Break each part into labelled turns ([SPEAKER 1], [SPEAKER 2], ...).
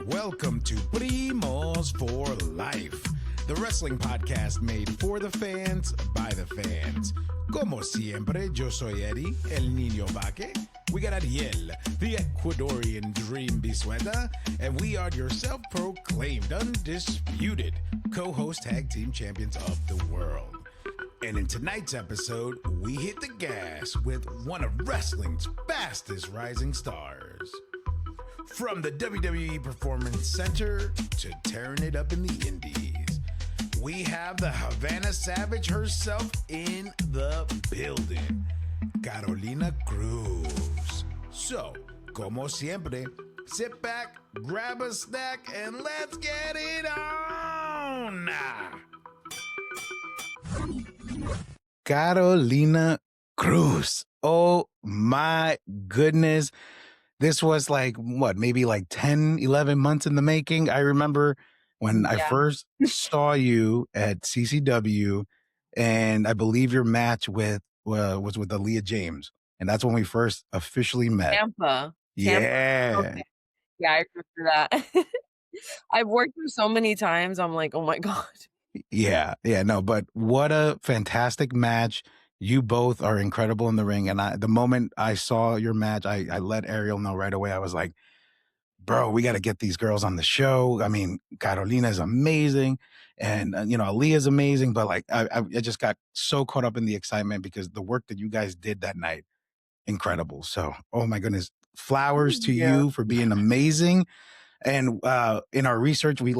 [SPEAKER 1] Welcome to Primos for Life, the wrestling podcast made for the fans, by the fans. Como siempre, yo soy Eddie, el niño vaque. We got Ariel, the Ecuadorian dream bisueta, and we are your self-proclaimed, undisputed co-host tag team champions of the world. And in tonight's episode, we hit the gas with one of wrestling's fastest rising stars. From the WWE Performance Center to tearing it up in the indies, we have the Havana Savage herself in the building, Carolina Cruz. So, como siempre, sit back, grab a snack, and let's get it on! Carolina Cruz. Oh my goodness. This was like, maybe like 10, 11 months in the making. I remember when I first saw you at CCW, and I believe your match was with Aaliyah James. And that's when we first officially met.
[SPEAKER 2] Tampa.
[SPEAKER 1] Yeah.
[SPEAKER 2] Okay. Yeah, I remember that. I've worked with so many times. I'm like, oh my God.
[SPEAKER 1] Yeah, no, but what a fantastic match. You both are incredible in the ring. And the moment I saw your match, I let Ariel know right away. I was like, bro, we got to get these girls on the show. I mean, Carolina is amazing. And, Aaliyah is amazing. But like, I just got so caught up in the excitement because the work that you guys did that night, incredible. So, oh my goodness, flowers to you for being amazing. And in our research, we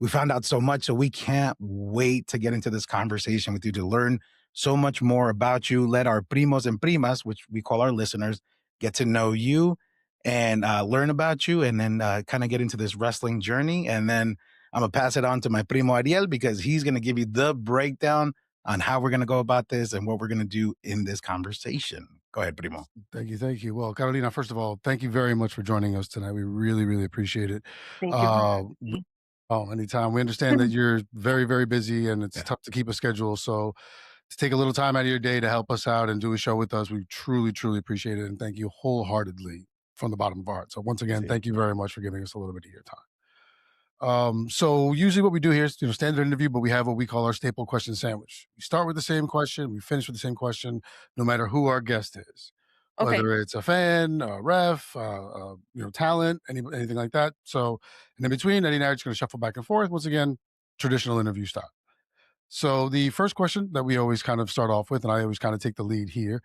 [SPEAKER 1] found out so much. So we can't wait to get into this conversation with you to learn so much more about you. Let our primos and primas, which we call our listeners, get to know you and learn about you, and then kind of get into this wrestling journey. And then I'm going to pass it on to my primo Ariel, because he's going to give you the breakdown on how we're going to go about this and what we're going to do in this conversation. Go ahead, primo.
[SPEAKER 3] Thank you. Well, Carolina, first of all, thank you very much for joining us tonight. We really, really appreciate it.
[SPEAKER 2] Thank you for having me.
[SPEAKER 3] Anytime. We understand that you're very, very busy, and it's tough to keep a schedule. So to take a little time out of your day to help us out and do a show with us, we truly, truly appreciate it. And thank you wholeheartedly from the bottom of our heart. So once again, thank you very much for giving us a little bit of your time. So usually what we do here is, standard interview, but we have what we call our staple question sandwich. We start with the same question, we finish with the same question, no matter who our guest is.
[SPEAKER 2] Okay.
[SPEAKER 3] Whether it's a fan, a ref, talent, anything like that. So, and in between, Eddie and I are just going to shuffle back and forth. Once again, traditional interview style. So the first question that we always kind of start off with, and I always kind of take the lead here,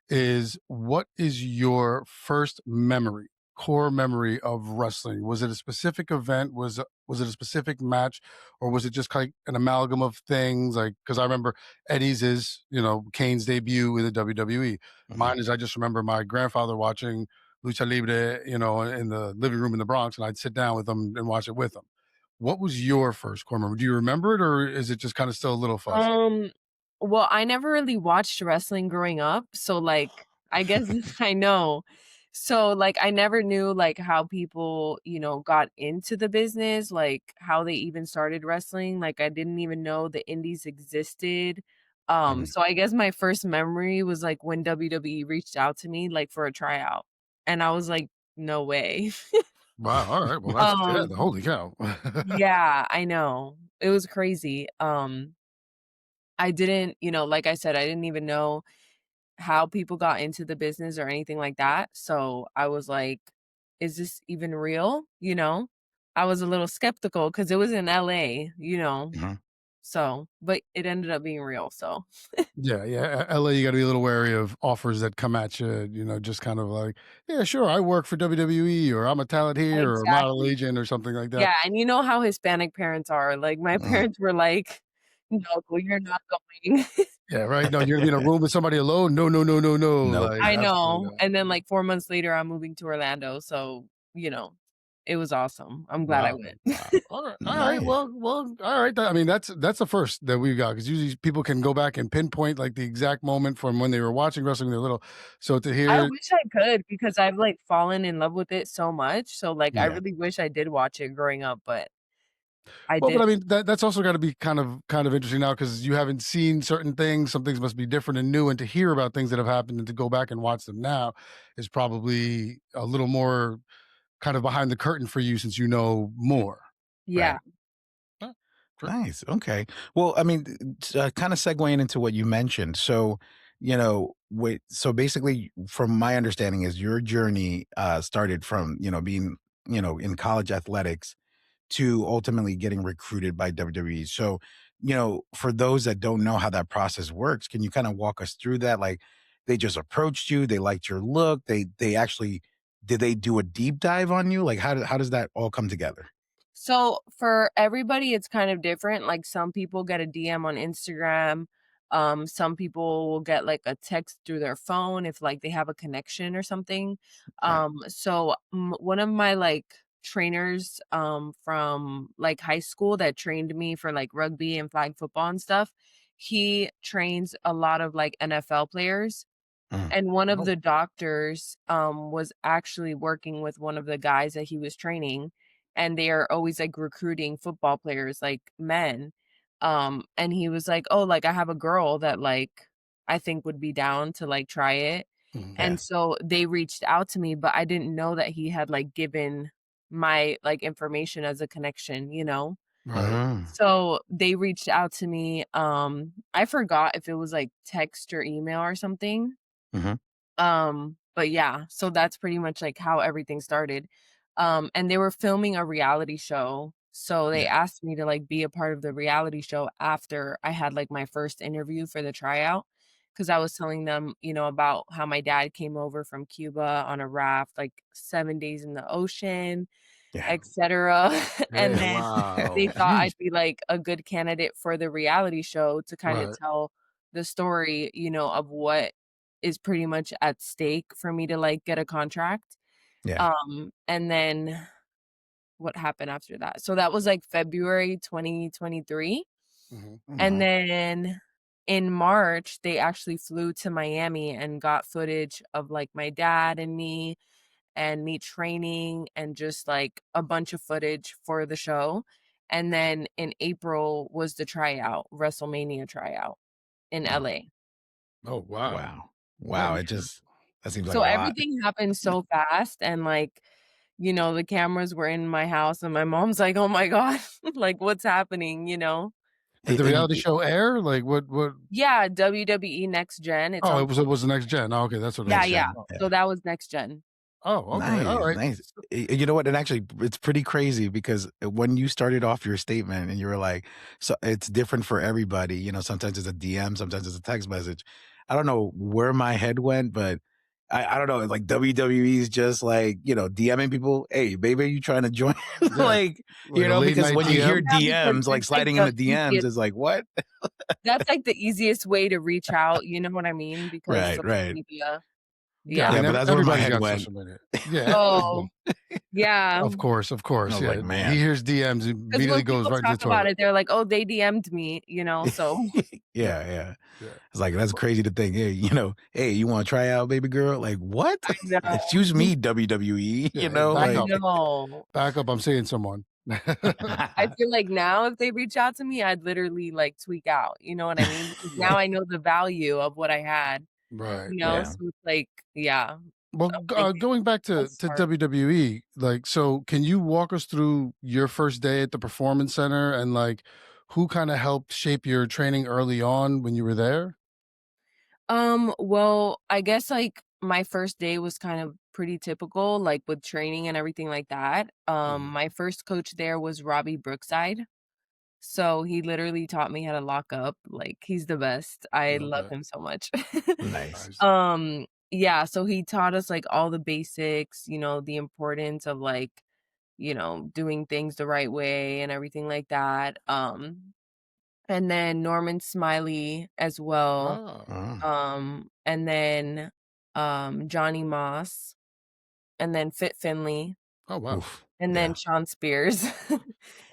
[SPEAKER 3] is what is your first memory, core memory of wrestling? Was it a specific event? Was it a specific match? Or was it just like an amalgam of things? Like, because I remember Eddie's is, Kane's debut in the WWE. Mm-hmm. Mine is, I just remember my grandfather watching Lucha Libre, in the living room in the Bronx, and I'd sit down with him and watch it with him. What was your first core memory? Do you remember it, or is it just kind of still a little fuzzy?
[SPEAKER 2] Well, I never really watched wrestling growing up, so like I guess I know. So like I never knew like how people, got into the business, like how they even started wrestling. Like I didn't even know the indies existed. So I guess my first memory was like when WWE reached out to me like for a tryout. And I was like, no way.
[SPEAKER 3] Wow. All right. Well, that's holy cow.
[SPEAKER 2] Yeah, I know. It was crazy. I didn't, like I said, I didn't even know how people got into the business or anything like that. So I was like, is this even real? I was a little skeptical because it was in LA,
[SPEAKER 3] Mm-hmm.
[SPEAKER 2] So, but it ended up being real. So
[SPEAKER 3] yeah. LA, you got to be a little wary of offers that come at you, just kind of like, yeah, sure, I work for WWE, or I'm a talent here, or a model agent, or something like that.
[SPEAKER 2] Yeah, and you know how Hispanic parents are. Like my parents were like, no, you're not going.
[SPEAKER 3] Yeah, right. No, you're gonna be in a room with somebody alone. No.
[SPEAKER 2] Like, I know. And then like 4 months later, I'm moving to Orlando. So, it was awesome. I'm glad I went.
[SPEAKER 3] Wow. All right. Well, all right. I mean, that's the first that we've got, because usually people can go back and pinpoint like the exact moment from when they were watching wrestling when they were little. So to hear,
[SPEAKER 2] I wish I could, because I've like fallen in love with it so much. So like, I really wish I did watch it growing up, but I did.
[SPEAKER 3] But I mean, that's also got to be kind of interesting now, because you haven't seen certain things. Some things must be different and new, and to hear about things that have happened and to go back and watch them now is probably a little more kind of behind the curtain for you since you know more.
[SPEAKER 2] Yeah.
[SPEAKER 1] Right.
[SPEAKER 3] Yeah, great.
[SPEAKER 1] Nice. Okay. Well, I mean, kind of segueing into what you mentioned. So, wait. So basically, from my understanding, is your journey started from being in college athletics to ultimately getting recruited by WWE. So, for those that don't know how that process works, can you kind of walk us through that? Like, they just approached you, they liked your look, they actually did they do a deep dive on you? Like, how does that all come together?
[SPEAKER 2] So for everybody, it's kind of different. Like some people get a DM on Instagram. Some people will get like a text through their phone if like they have a connection or something.
[SPEAKER 1] Right.
[SPEAKER 2] One of my like trainers from like high school that trained me for like rugby and flag football and stuff, he trains a lot of like NFL players.
[SPEAKER 1] Mm,
[SPEAKER 2] And one of
[SPEAKER 3] Oh.
[SPEAKER 2] the doctors, was actually working with one of the guys that he was training, and they are always, like, recruiting football players, like, men. And he was like, "Oh, like, I have a girl that, like, I think would be down to, like, try it."
[SPEAKER 3] Mhm.
[SPEAKER 1] yeah.
[SPEAKER 2] And so they reached out to me, but I didn't know that he had, like, given my, like, information as a connection, you know?
[SPEAKER 3] Right.
[SPEAKER 1] Mm,
[SPEAKER 2] So they reached out to me, I forgot if it was, like, text or email or something.
[SPEAKER 1] mhm,
[SPEAKER 2] But yeah, so that's pretty much like how everything started. And they were filming a reality show. So they
[SPEAKER 1] yeah.
[SPEAKER 2] asked me to like be a part of the reality show after I had like my first interview for the tryout. Cause I was telling them, about how my dad came over from Cuba on a raft, like 7 days in the ocean,
[SPEAKER 1] Yeah.
[SPEAKER 2] etc. And
[SPEAKER 3] Yeah.
[SPEAKER 2] then they
[SPEAKER 3] Wow.
[SPEAKER 2] thought
[SPEAKER 3] Jeez.
[SPEAKER 2] I'd be like a good candidate for the reality show to kind of
[SPEAKER 3] Right.
[SPEAKER 2] tell the story, of what is pretty much at stake for me to like get a contract.
[SPEAKER 1] Yeah.
[SPEAKER 2] And then what happened after that? So that was like February 2023.
[SPEAKER 3] Mhm.
[SPEAKER 1] Oh,
[SPEAKER 2] And
[SPEAKER 1] wow.
[SPEAKER 2] then in March, they actually flew to Miami and got footage of like my dad and me training and just like a bunch of footage for the show. And then in April was the tryout, WrestleMania tryout in
[SPEAKER 1] Oh,
[SPEAKER 2] LA.
[SPEAKER 3] Oh, wow.
[SPEAKER 1] wow.
[SPEAKER 3] Very
[SPEAKER 1] Wow. That seems like
[SPEAKER 2] So
[SPEAKER 1] a lot.
[SPEAKER 2] everything happened so fast and like, the cameras were in my house and my mom's like, "Oh my god, like what's happening?"
[SPEAKER 3] Did the
[SPEAKER 1] And
[SPEAKER 3] reality show air? Like what?
[SPEAKER 2] Yeah, WWE Next Gen. It's
[SPEAKER 3] Oh,
[SPEAKER 2] on
[SPEAKER 3] it was the next gen. Oh, okay, that's what it
[SPEAKER 2] Yeah,
[SPEAKER 1] next
[SPEAKER 3] was.
[SPEAKER 2] yeah.
[SPEAKER 1] gen.
[SPEAKER 3] Oh,
[SPEAKER 2] So
[SPEAKER 1] Yeah.
[SPEAKER 2] that was Next Gen.
[SPEAKER 3] oh, okay. All
[SPEAKER 1] Nice,
[SPEAKER 3] right.
[SPEAKER 1] nice. You know what? And actually, it's pretty crazy because when you started off your statement and you were like, so it's different for everybody. Sometimes it's a DM, sometimes it's a text message. I don't know where my head went, but I don't know. It's like WWE is just like, DMing people. Hey, baby, you trying to join?
[SPEAKER 3] Yeah,
[SPEAKER 1] like,
[SPEAKER 3] like a late
[SPEAKER 1] because
[SPEAKER 3] night
[SPEAKER 1] when you hear
[SPEAKER 3] DM.
[SPEAKER 2] Yeah, because
[SPEAKER 1] DMs, like
[SPEAKER 2] it's like
[SPEAKER 1] sliding in
[SPEAKER 2] the
[SPEAKER 1] the DMs
[SPEAKER 2] easiest
[SPEAKER 1] is like, what?
[SPEAKER 2] that's like the easiest way to reach out, you know what I mean? Because
[SPEAKER 1] Right,
[SPEAKER 2] social
[SPEAKER 1] right.
[SPEAKER 2] media.
[SPEAKER 3] Yeah, I
[SPEAKER 2] Yeah.
[SPEAKER 1] Yeah,
[SPEAKER 3] mean,
[SPEAKER 1] but that's where my
[SPEAKER 3] everybody's
[SPEAKER 1] head
[SPEAKER 3] got
[SPEAKER 1] went.
[SPEAKER 3] social media. Yeah,
[SPEAKER 2] Oh, yeah.
[SPEAKER 3] of
[SPEAKER 1] I
[SPEAKER 3] course.
[SPEAKER 1] was like,
[SPEAKER 3] Yeah, he
[SPEAKER 1] man.
[SPEAKER 3] hears DMs,
[SPEAKER 2] Because
[SPEAKER 3] immediately
[SPEAKER 2] when
[SPEAKER 3] goes
[SPEAKER 2] people
[SPEAKER 3] right to the
[SPEAKER 2] talk about
[SPEAKER 3] toilet.
[SPEAKER 2] it, they're like, "Oh, they DM'd me," so
[SPEAKER 3] Yeah,
[SPEAKER 1] Yeah.
[SPEAKER 3] yeah.
[SPEAKER 1] It's like, that's crazy to think, hey, hey, you wanna try out, baby girl? Like, what?
[SPEAKER 2] I know.
[SPEAKER 1] Excuse me, WWE,
[SPEAKER 3] Yeah, hey,
[SPEAKER 2] I
[SPEAKER 1] like
[SPEAKER 2] know.
[SPEAKER 3] back up. I'm seeing someone.
[SPEAKER 2] I feel like now if they reach out to me, I'd literally, like, tweak out, you know what I mean? Because now
[SPEAKER 3] Right,
[SPEAKER 2] I know the value of what I had,
[SPEAKER 3] right,
[SPEAKER 1] Yeah.
[SPEAKER 2] so it's like yeah,
[SPEAKER 3] Well,
[SPEAKER 2] I'm thinking
[SPEAKER 3] going back
[SPEAKER 2] that's
[SPEAKER 3] to
[SPEAKER 2] smart.
[SPEAKER 3] WWE, like, so can you walk us through your first day at the Performance Center and like who kind of helped shape your training early on when you were there?
[SPEAKER 2] Well, I guess, like, my first day was kind of pretty typical, like, with training and everything like that.
[SPEAKER 3] Mhm.
[SPEAKER 2] My first coach there was Robbie Brookside, so he literally taught me how to lock up, like, he's the best. I love
[SPEAKER 3] Okay,
[SPEAKER 2] him so much.
[SPEAKER 1] Nice.
[SPEAKER 3] nice.
[SPEAKER 2] Yeah, so he taught us, like, all the basics, the importance of, like, doing things the right way and everything like that. And then Norman Smiley as well.
[SPEAKER 3] Ah,
[SPEAKER 1] Oh,
[SPEAKER 2] And then, Johnny Moss, and then Fit Finley,
[SPEAKER 3] oh wow.
[SPEAKER 1] oof.
[SPEAKER 2] and then
[SPEAKER 1] Yeah.
[SPEAKER 2] Sean Spears.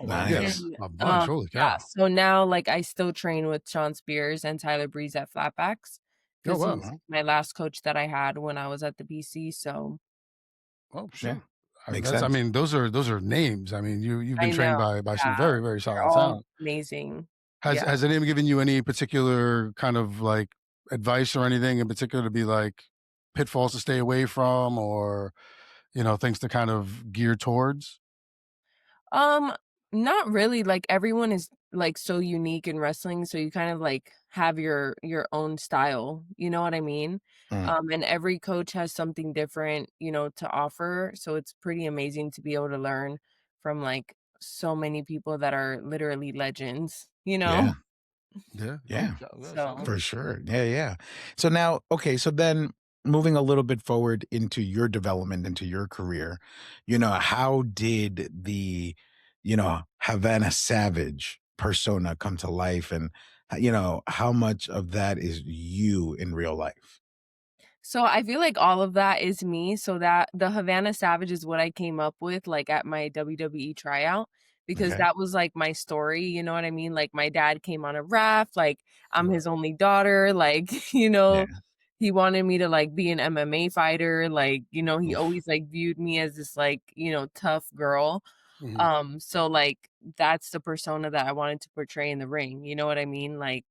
[SPEAKER 3] Oh wow,
[SPEAKER 1] Nice.
[SPEAKER 3] yes,
[SPEAKER 2] And,
[SPEAKER 3] a bunch. Holy
[SPEAKER 2] yeah,
[SPEAKER 3] cow.
[SPEAKER 2] so now, like, I still train with Sean Spears and Tyler Breeze at Flatbacks
[SPEAKER 3] Oh
[SPEAKER 2] because
[SPEAKER 3] wow.
[SPEAKER 2] he's
[SPEAKER 1] Mhm.
[SPEAKER 2] my last coach that I had when I was at the BC, so
[SPEAKER 3] Oh
[SPEAKER 1] Yeah.
[SPEAKER 3] shit.
[SPEAKER 1] Makes
[SPEAKER 3] I
[SPEAKER 1] sense.
[SPEAKER 3] mean, those are names. I mean, you've been
[SPEAKER 2] I know,
[SPEAKER 3] trained by some
[SPEAKER 2] yeah,
[SPEAKER 3] very very
[SPEAKER 2] they're
[SPEAKER 3] solid
[SPEAKER 2] all
[SPEAKER 3] talent.
[SPEAKER 2] amazing.
[SPEAKER 3] Has
[SPEAKER 2] Yeah.
[SPEAKER 3] has anyone given you any particular kind of like advice or anything in particular to be like pitfalls to stay away from or things to kind of gear towards?
[SPEAKER 2] Um, Not really, like, everyone is, like, so unique in wrestling, so you kind of, like, have your own style, you know what I mean?
[SPEAKER 1] Mm,
[SPEAKER 2] And every coach has something different, to offer, so it's pretty amazing to be able to learn from, like, so many people that are literally legends, you
[SPEAKER 1] yeah,
[SPEAKER 2] know?
[SPEAKER 3] Yeah. Oh,
[SPEAKER 1] yeah.
[SPEAKER 3] yeah, sounds
[SPEAKER 2] So
[SPEAKER 1] For
[SPEAKER 3] good.
[SPEAKER 1] sure. Yeah, yeah. So now, okay, so then moving a little bit forward into your development, into your career, how did the, Havana Savage persona come to life? And, how much of that is you in real life?
[SPEAKER 2] So I feel like all of that is me, so that the Havana Savage is what I came up with, like, at my WWE tryout, because
[SPEAKER 1] Okay.
[SPEAKER 2] that was, like, my story, you know what I mean? Like, my dad came on a raft, like, I'm his
[SPEAKER 3] Right.
[SPEAKER 2] only daughter, like,
[SPEAKER 1] Yeah.
[SPEAKER 2] he wanted me to, like, be an MMA fighter, like, he
[SPEAKER 3] Oof.
[SPEAKER 2] always, like, viewed me as this, like, tough girl.
[SPEAKER 3] Mhm.
[SPEAKER 2] So, like, that's the persona that I wanted to portray in the ring, you know what I mean? Like,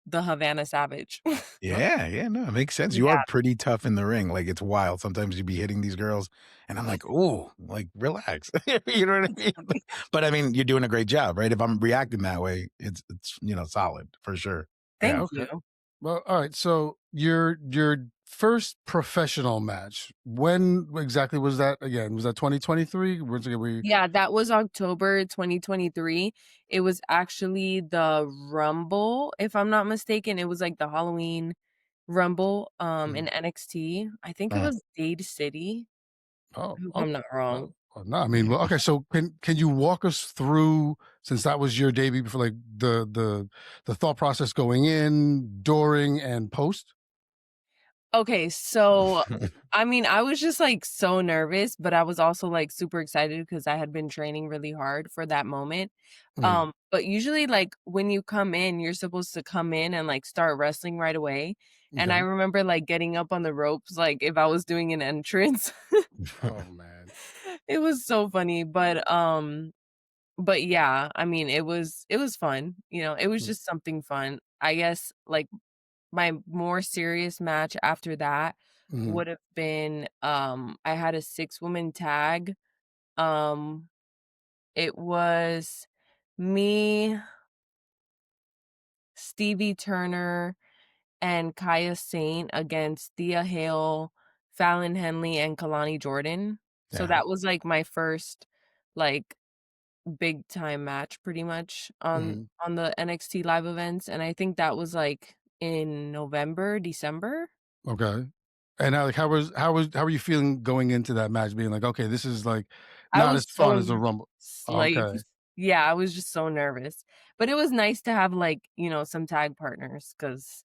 [SPEAKER 2] the Havana Savage.
[SPEAKER 3] Right.
[SPEAKER 1] Yeah, yeah, no, it makes sense. You are
[SPEAKER 2] Yeah,
[SPEAKER 1] pretty tough in the ring. Like it's wild. Sometimes you be hitting these girls, and I'm like, "Oh, like relax." You know what I mean? But I mean, you're doing a great job, right? If I'm reacting that way, it's solid for sure. Yeah.
[SPEAKER 2] thank
[SPEAKER 3] Okay.
[SPEAKER 2] you.
[SPEAKER 3] Well, all right. So your first professional match, when exactly was that again? Was that 2023? Once again, we
[SPEAKER 2] Yeah, that was October 2023. It was actually the Rumble, if I'm not mistaken. It was like the Halloween Rumble,
[SPEAKER 3] mhm.
[SPEAKER 2] in NXT. I think it
[SPEAKER 1] Mm.
[SPEAKER 2] was Dade City,
[SPEAKER 3] Oh,
[SPEAKER 2] if I'm
[SPEAKER 3] okay.
[SPEAKER 2] not wrong.
[SPEAKER 3] Well, no, I mean, well, okay. So can you walk us through, since that was your debut, before, like the thought process going in, during, and post?
[SPEAKER 2] Okay, so I mean, I was just like so nervous, but I was also like super excited because I had been training really hard for that moment.
[SPEAKER 3] Mhm.
[SPEAKER 2] But usually like when you come in, you're supposed to come in and like start wrestling right away. And I
[SPEAKER 3] Okay.
[SPEAKER 2] remember like getting up on the ropes like if I was doing an entrance.
[SPEAKER 3] Oh man.
[SPEAKER 2] It was so funny, but yeah, I mean, it was fun. It was just something fun. I guess like my more serious match after that
[SPEAKER 3] Mm-hmm.
[SPEAKER 2] would have been, I had a six-woman tag. Um, it was me, Stevie Turner, and Kaya Saint against Thea Hale, Fallon Henley, and Kalani Jordan. So
[SPEAKER 1] Yeah.
[SPEAKER 2] that was, like, my first, like, big time match pretty much
[SPEAKER 3] Mm-hmm.
[SPEAKER 2] on the NXT live events, and I think that was, like, in November, December?
[SPEAKER 3] Okay. And like, how were you feeling going into that match? Being like, okay, this is like
[SPEAKER 2] I
[SPEAKER 3] not as
[SPEAKER 2] was
[SPEAKER 3] fun
[SPEAKER 2] so
[SPEAKER 3] as the
[SPEAKER 2] nervous,
[SPEAKER 3] Rumble.
[SPEAKER 2] like
[SPEAKER 3] Okay.
[SPEAKER 2] yeah, I was just so nervous, but it was nice to have, like, some tag partners, cause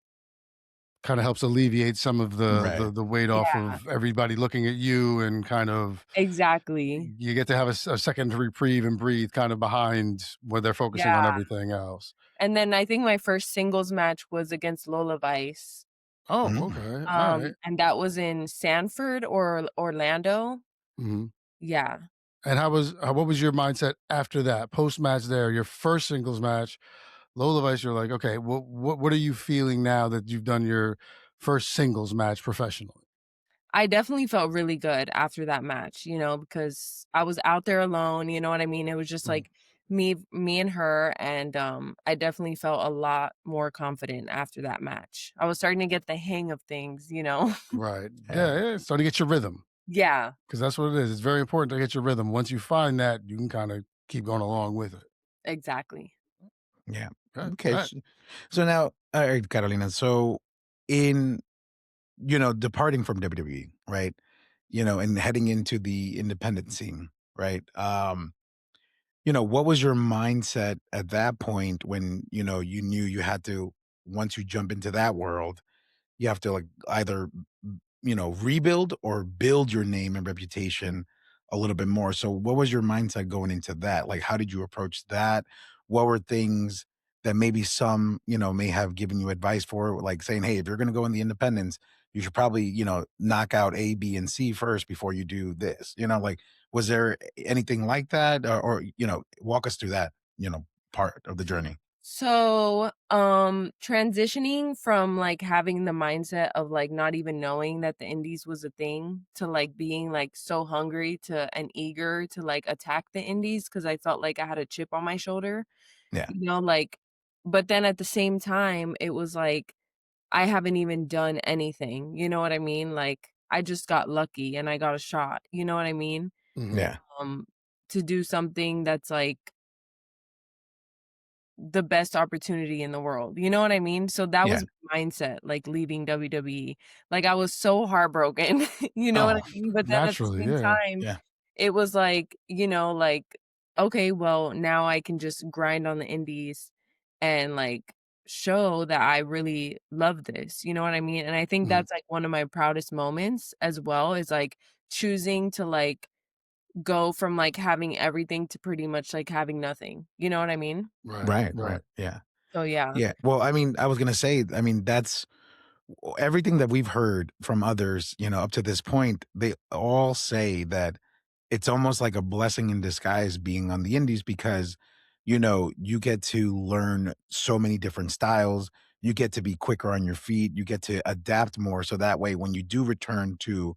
[SPEAKER 3] Kind of helps alleviate some of the,
[SPEAKER 1] Right.
[SPEAKER 3] the weight off
[SPEAKER 2] yeah,
[SPEAKER 3] of everybody looking at you, and kind of
[SPEAKER 2] exactly.
[SPEAKER 3] you get to have a second to reprieve and breathe, kind of behind where they're focusing on
[SPEAKER 2] Yeah,
[SPEAKER 3] everything else.
[SPEAKER 2] and then I think my first singles match was against Lola Vice,
[SPEAKER 3] Oh,
[SPEAKER 1] Mm.
[SPEAKER 3] okay. All right.
[SPEAKER 2] and that was in Sanford or Orlando.
[SPEAKER 3] Mhm.
[SPEAKER 2] Yeah.
[SPEAKER 3] And what was your mindset after that post match? There, your first singles match, Lola Vice. You're like, okay, what are you feeling now that you've done your first singles match professionally?
[SPEAKER 2] I definitely felt really good after that match, because I was out there alone, you know what I mean? It was just
[SPEAKER 3] Mhm.
[SPEAKER 2] like me and her and I definitely felt a lot more confident after that match. I was starting to get the hang of things.
[SPEAKER 3] Right.
[SPEAKER 1] Yeah.
[SPEAKER 3] Yeah, yeah. Starting to get your rhythm,
[SPEAKER 2] Yeah,
[SPEAKER 3] because that's what it is. It's very important to get your rhythm. Once you find that, you can kind of keep going along with it.
[SPEAKER 2] exactly.
[SPEAKER 1] Yeah.
[SPEAKER 3] Okay.
[SPEAKER 1] Okay.
[SPEAKER 3] All right.
[SPEAKER 1] So now, all right, Carolina. So in departing from WWE, right? And heading into the independent scene, right? What was your mindset at that point when, you knew you had to, once you jump into that world, you have to like either rebuild or build your name and reputation a little bit more. So what was your mindset going into that? Like how did you approach that? What were things that maybe some, may have given you advice for, like saying, hey, if you're going to go in the independents, you should probably, knock out A, B, and C first before you do this. Like was there anything like that? Or walk us through that, part of the journey.
[SPEAKER 2] So, transitioning from, like, having the mindset of, like, not even knowing that the indies was a thing to, like, being, like, so hungry to and eager to, like, attack the indies because I felt like I had a chip on my shoulder,
[SPEAKER 1] Yeah,
[SPEAKER 2] like but then at the same time, it was like, I haven't even done anything, you know what I mean? Like, I just got lucky and I got a shot, you know what I mean?
[SPEAKER 3] Hmm.
[SPEAKER 1] yeah,
[SPEAKER 2] Um, to do something that's, like, the best opportunity in the world, you know what I mean? So that
[SPEAKER 1] yeah.
[SPEAKER 2] was my mindset, like, leaving WWE. Like, I was so heartbroken, you know what I
[SPEAKER 3] Oh,
[SPEAKER 2] mean? But then at the
[SPEAKER 3] naturally,
[SPEAKER 2] same
[SPEAKER 3] yeah.
[SPEAKER 2] time,
[SPEAKER 1] Yeah.
[SPEAKER 2] it was like, like, okay, well, now I can just grind on the indies and, like, show that I really love this, you know what I mean? And I think
[SPEAKER 3] Mhm.
[SPEAKER 2] that's, like, one of my proudest moments as well is, like, choosing to, like, go from, like, having everything to pretty much, like, having nothing, you know what I mean?
[SPEAKER 3] Right,
[SPEAKER 1] Right, right.
[SPEAKER 3] right.
[SPEAKER 1] Yeah.
[SPEAKER 2] So, yeah.
[SPEAKER 1] Yeah. Well, I mean, I was gonna say, I mean, that's everything that we've heard from others, up to this point, they all say that it's almost like a blessing in disguise being on the indies because, you get to learn so many different styles. You get to be quicker on your feet. You get to adapt more. So that way, when you do return to,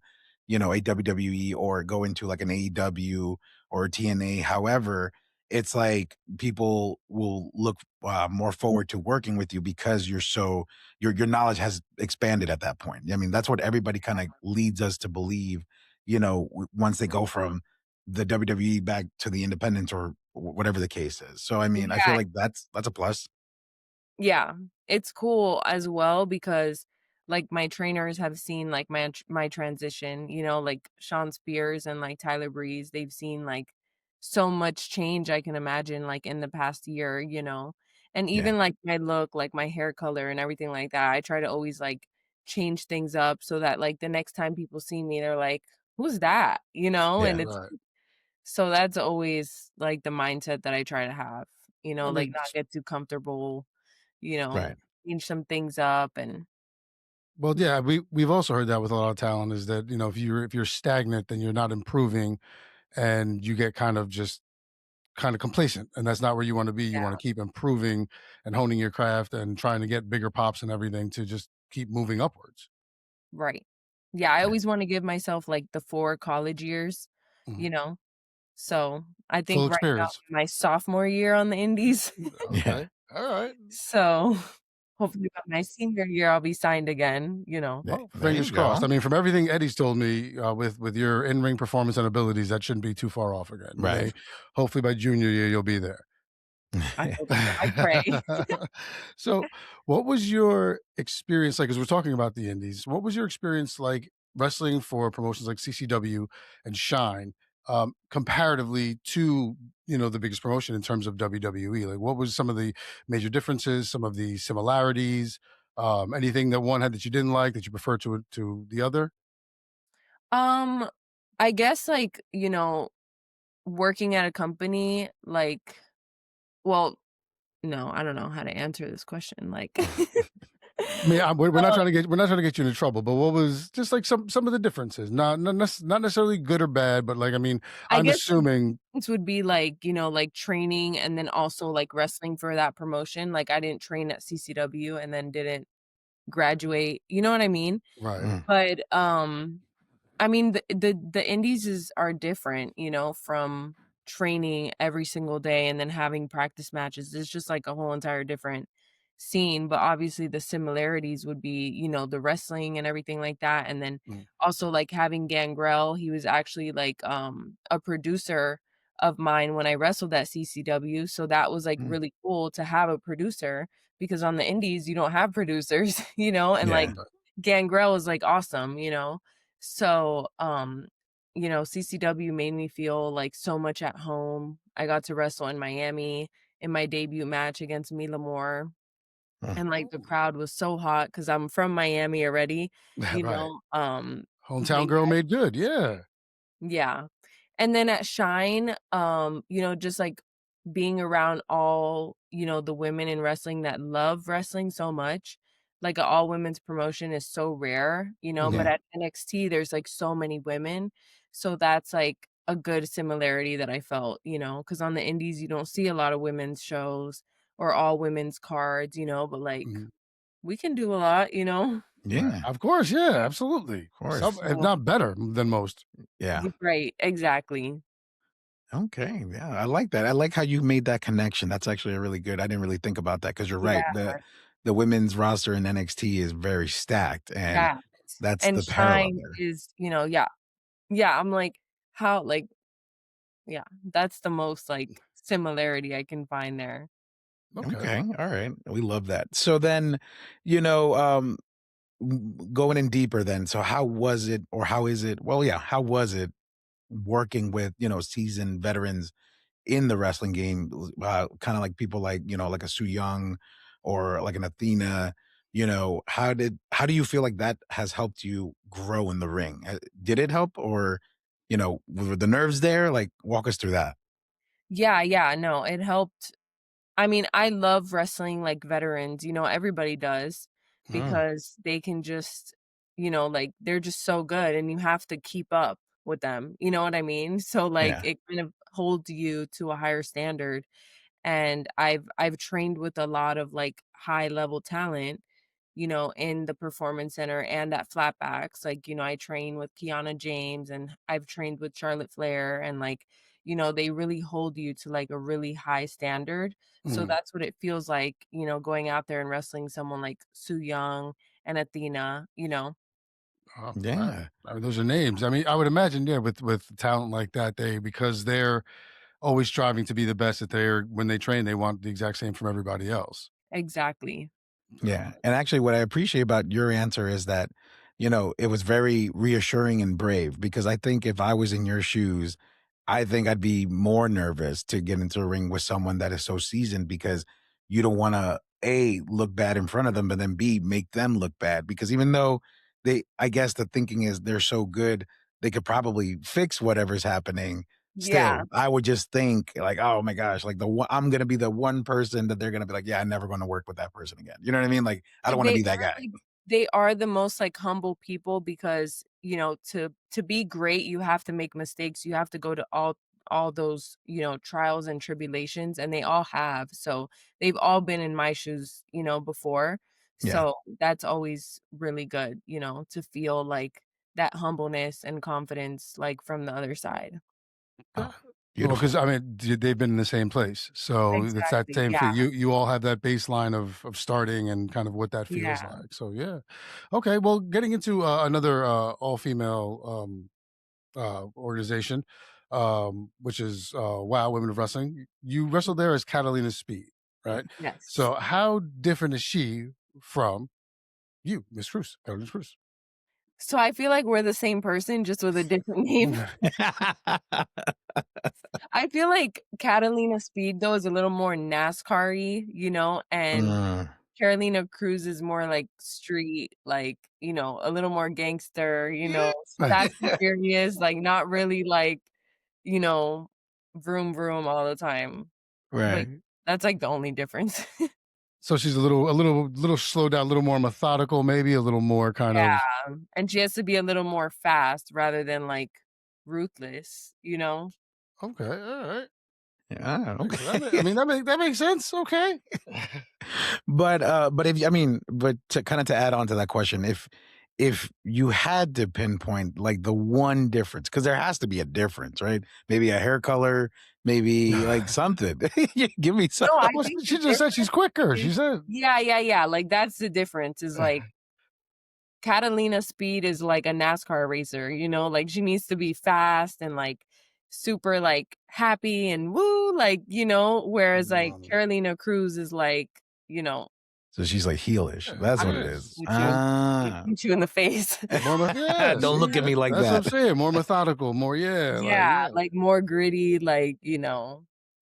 [SPEAKER 1] a WWE or go into like an AEW or a TNA, however, it's like people will look more forward to working with you because your knowledge has expanded at that point. I mean, that's what everybody kind of leads us to believe, once they go from the WWE back to the independents or whatever the case is. So, I mean, I feel
[SPEAKER 2] Yeah,
[SPEAKER 1] like that's a plus.
[SPEAKER 2] yeah. It's cool as well because, like, my trainers have seen, like, my transition, like, Sean Spears and, like, Tyler Breeze, they've seen, like, so much change I can imagine, like, in the past year, And
[SPEAKER 1] Yeah,
[SPEAKER 2] even, like, my look, like, my hair color and everything like that, I try to always, like, change things up so that, like, the next time people see me, they're like, "Who's that?" And
[SPEAKER 1] yeah,
[SPEAKER 2] it's
[SPEAKER 3] Right.
[SPEAKER 2] so that's always, like, the mindset that I try to have,
[SPEAKER 3] I
[SPEAKER 2] like,
[SPEAKER 3] mean,
[SPEAKER 2] not get too comfortable, you know,
[SPEAKER 1] right.
[SPEAKER 2] change some things up and
[SPEAKER 3] well,
[SPEAKER 2] yeah,
[SPEAKER 3] yeah, we've also heard that with a lot of talent is that, if you're stagnant, then you're not improving and you get kind of complacent, and that's not where you want to be. You want to keep improving and honing your craft and trying to get bigger pops and everything to just keep moving upwards.
[SPEAKER 2] right. Yeah, I
[SPEAKER 1] Yeah,
[SPEAKER 2] always wanna give myself, like, the 4 college years,
[SPEAKER 3] Mhm.
[SPEAKER 2] you know? So, I
[SPEAKER 3] Full
[SPEAKER 2] think right now
[SPEAKER 3] experience.
[SPEAKER 2] I'm in my sophomore year on the indies.
[SPEAKER 1] yeah,
[SPEAKER 3] Okay. All right.
[SPEAKER 2] So, hopefully by my senior year, I'll be signed again,
[SPEAKER 3] Well,
[SPEAKER 1] there you
[SPEAKER 3] fingers crossed.
[SPEAKER 1] go.
[SPEAKER 3] I mean, from everything Eddie's told me, with your in ring performance and abilities, that shouldn't be too far off again. You
[SPEAKER 1] Right.
[SPEAKER 3] may, hopefully by junior year, you'll be there.
[SPEAKER 2] I hope so, I pray.
[SPEAKER 3] So, what was your experience like? As we're talking about the indies, what was your experience like wrestling for promotions like CCW and Shine, comparatively to the biggest promotion in terms of WWE? Like, what was some of the major differences, some of the similarities, anything that one had that you didn't like that you prefer to the other?
[SPEAKER 2] Um, I guess, like, working at a company, like well, no, I don't know how to answer this question, like
[SPEAKER 3] I mean, we're not trying to get you into trouble, but what was just like some of the differences? Not necessarily good or bad, but like I mean,
[SPEAKER 2] I
[SPEAKER 3] I'm
[SPEAKER 2] guess the
[SPEAKER 3] assuming.
[SPEAKER 2] difference would be like, like training and then also like wrestling for that promotion. Like I didn't train at CCW and then didn't graduate. You know what I mean?
[SPEAKER 3] Right.
[SPEAKER 1] Mm,
[SPEAKER 2] But I mean, the indies are different, from training every single day and then having practice matches. It's just like a whole entire different scene. But obviously, the similarities would be, the wrestling and everything like that. And then
[SPEAKER 3] Mm,
[SPEAKER 2] also like having Gangrel, he was actually like a producer of mine when I wrestled at CCW. So that was like
[SPEAKER 1] mm.
[SPEAKER 2] really cool to have a producer because on the indies, you don't have producers, and like
[SPEAKER 1] Yeah,
[SPEAKER 3] right.
[SPEAKER 2] Gangrel is like awesome, so, CCW made me feel, like, so much at home. I got to wrestle in Miami in my debut match against Mila Moore,
[SPEAKER 1] mm,
[SPEAKER 2] and, like, the
[SPEAKER 3] Oh.
[SPEAKER 2] crowd was so hot because 'cause I'm from Miami already,
[SPEAKER 3] Right.
[SPEAKER 2] but
[SPEAKER 3] Hometown girl
[SPEAKER 2] yeah
[SPEAKER 3] made good. Yeah.
[SPEAKER 2] yeah. And then at Shine, just, like, being around all, the women in wrestling that love wrestling so much, like, a all women's promotion is so rare, but
[SPEAKER 3] Mhm.
[SPEAKER 1] yeah,
[SPEAKER 2] at NXT, there's, like, so many women, so that's, like, a good similarity that I felt, because on the indies, you don't see a lot of women's shows or all women's cards, but like
[SPEAKER 3] Mhm.
[SPEAKER 2] we can do a lot,
[SPEAKER 3] Right.
[SPEAKER 1] Yeah,
[SPEAKER 3] Of course, yeah, absolutely.
[SPEAKER 1] of course.
[SPEAKER 3] Some, if
[SPEAKER 2] So
[SPEAKER 3] not better than most.
[SPEAKER 1] Yeah.
[SPEAKER 2] right, exactly.
[SPEAKER 1] Okay. Yeah, I like that. I like how you made that connection. That's actually a really good. I didn't really think about that because you're right.
[SPEAKER 2] Yeah,
[SPEAKER 1] The women's roster in NXT is very stacked, and
[SPEAKER 2] yeah.
[SPEAKER 1] that's
[SPEAKER 2] And
[SPEAKER 1] the parallel
[SPEAKER 2] Shine
[SPEAKER 1] there.
[SPEAKER 2] is, yeah. Yeah, I'm like, how like yeah, that's the most, like, similarity I can find there.
[SPEAKER 3] Okay.
[SPEAKER 1] Okay. All right. We love that. So then, you know, going in deeper then. So how was it or how is it? Well, yeah, how was it working with, seasoned veterans in the wrestling game, kind of like people like, like a Su Young or like an Athena, how do you feel like that has helped you grow in the ring? Did it help or, were the nerves there? Like walk us through that.
[SPEAKER 2] Yeah, yeah, no, it helped. I mean, I love wrestling like veterans, everybody does
[SPEAKER 3] Mm,
[SPEAKER 2] because they can just, like they're just so good and you have to keep up with them. You know what I mean? So like
[SPEAKER 1] Yeah.
[SPEAKER 2] it kind of holds you to a higher standard. And I've trained with a lot of like high level talent, in the performance center and at flatbacks. Like, I train with Kiana James and I've trained with Charlotte Flair and like, they really hold you to like a really high standard. So
[SPEAKER 3] mm.
[SPEAKER 2] that's what it feels like, going out there and wrestling someone like Su Young and Athena.
[SPEAKER 3] Oh, wow.
[SPEAKER 1] Yeah.
[SPEAKER 3] I mean, those are names. I mean, I would imagine, yeah, with talent like that, because they're always striving to be the best that they're when they train, they want the exact same from everybody else.
[SPEAKER 2] Exactly.
[SPEAKER 3] So,
[SPEAKER 1] Yeah. And actually, what I appreciate about your answer is that, it was very reassuring and brave because I think if I was in your shoes, I think I'd be more nervous to get into a ring with someone that is so seasoned because you don't want to, A, look bad in front of them, but then B, make them look bad. Because even though I guess the thinking is they're so good, they could probably fix whatever's happening.
[SPEAKER 2] Yeah.
[SPEAKER 1] Still, I would just think like, oh my gosh, like I'm gonna be the one person that they're gonna be like, yeah, I'm never gonna work with that person again. You know what I mean? Like, I don't
[SPEAKER 2] Like,
[SPEAKER 1] want to be that guy.
[SPEAKER 2] they are the most, like, humble people because, to be great, you have to make mistakes, you have to go to all those, trials and tribulations, and they all have, so they've all been in my shoes, before,
[SPEAKER 1] Yeah.
[SPEAKER 2] so that's always really good, to feel, like, that humbleness and confidence, like, from the other side.
[SPEAKER 3] okay.
[SPEAKER 1] Oh,
[SPEAKER 3] Well,
[SPEAKER 1] beautiful.
[SPEAKER 3] because I mean, they've been in the same place, so it's that
[SPEAKER 2] Exactly,
[SPEAKER 3] same
[SPEAKER 2] yeah,
[SPEAKER 3] thing. You all have that baseline of starting and kind of what that feels
[SPEAKER 2] yeah.
[SPEAKER 3] like. So yeah, okay. Well, getting into another all female organization, which is Wow Women of Wrestling. You wrestled there as Catalina Speed, right?
[SPEAKER 2] Yes.
[SPEAKER 3] So how different is she from you, Miss Cruz, Catalina Cruz?
[SPEAKER 2] So I feel like we're the same person, just with a different name. I feel like Catalina Speed, though, is a little more NASCAR-y, and
[SPEAKER 1] Mm,
[SPEAKER 2] Carolina Cruz is more like street, like, a little more gangster,
[SPEAKER 3] Yeah.
[SPEAKER 2] fast and furious, like, not really like, you know, vroom vroom all the time. Like,
[SPEAKER 1] right.
[SPEAKER 2] that's like the only difference.
[SPEAKER 3] So she's a little slowed down, a little more methodical, maybe a little more kind of
[SPEAKER 2] Yeah, and she has to be a little more fast rather than, like, ruthless.
[SPEAKER 3] okay, all right.
[SPEAKER 1] Yeah,
[SPEAKER 3] Okay, so I
[SPEAKER 1] okay.
[SPEAKER 3] mean that makes sense. Okay.
[SPEAKER 1] But if I mean, but to kind of to add on to that question, if you had to pinpoint like the one difference, because there has to be a difference, right? Maybe a hair color, maybe like something. Give me some.
[SPEAKER 2] No, I
[SPEAKER 3] Well,
[SPEAKER 2] think the
[SPEAKER 3] she just said she's
[SPEAKER 2] difference
[SPEAKER 3] quicker.
[SPEAKER 2] is
[SPEAKER 3] She said,
[SPEAKER 2] yeah, yeah, yeah, like, that's the difference is, like, Catalina Speed is like a NASCAR racer, like, she needs to be fast and, like, super, like, happy and woo, like, whereas, like, Carolina Cruz is like, you know,
[SPEAKER 1] So she's like heelish.
[SPEAKER 3] yeah,
[SPEAKER 1] That's what it is.
[SPEAKER 3] yes,
[SPEAKER 1] Ah.
[SPEAKER 2] hit you in the face.
[SPEAKER 3] yeah.
[SPEAKER 1] Don't look
[SPEAKER 3] See,
[SPEAKER 1] at me like
[SPEAKER 3] that's what I'm
[SPEAKER 1] that.
[SPEAKER 3] saying. More methodical, more yeah, like
[SPEAKER 2] Yeah,
[SPEAKER 3] yeah.
[SPEAKER 2] like, more gritty, like,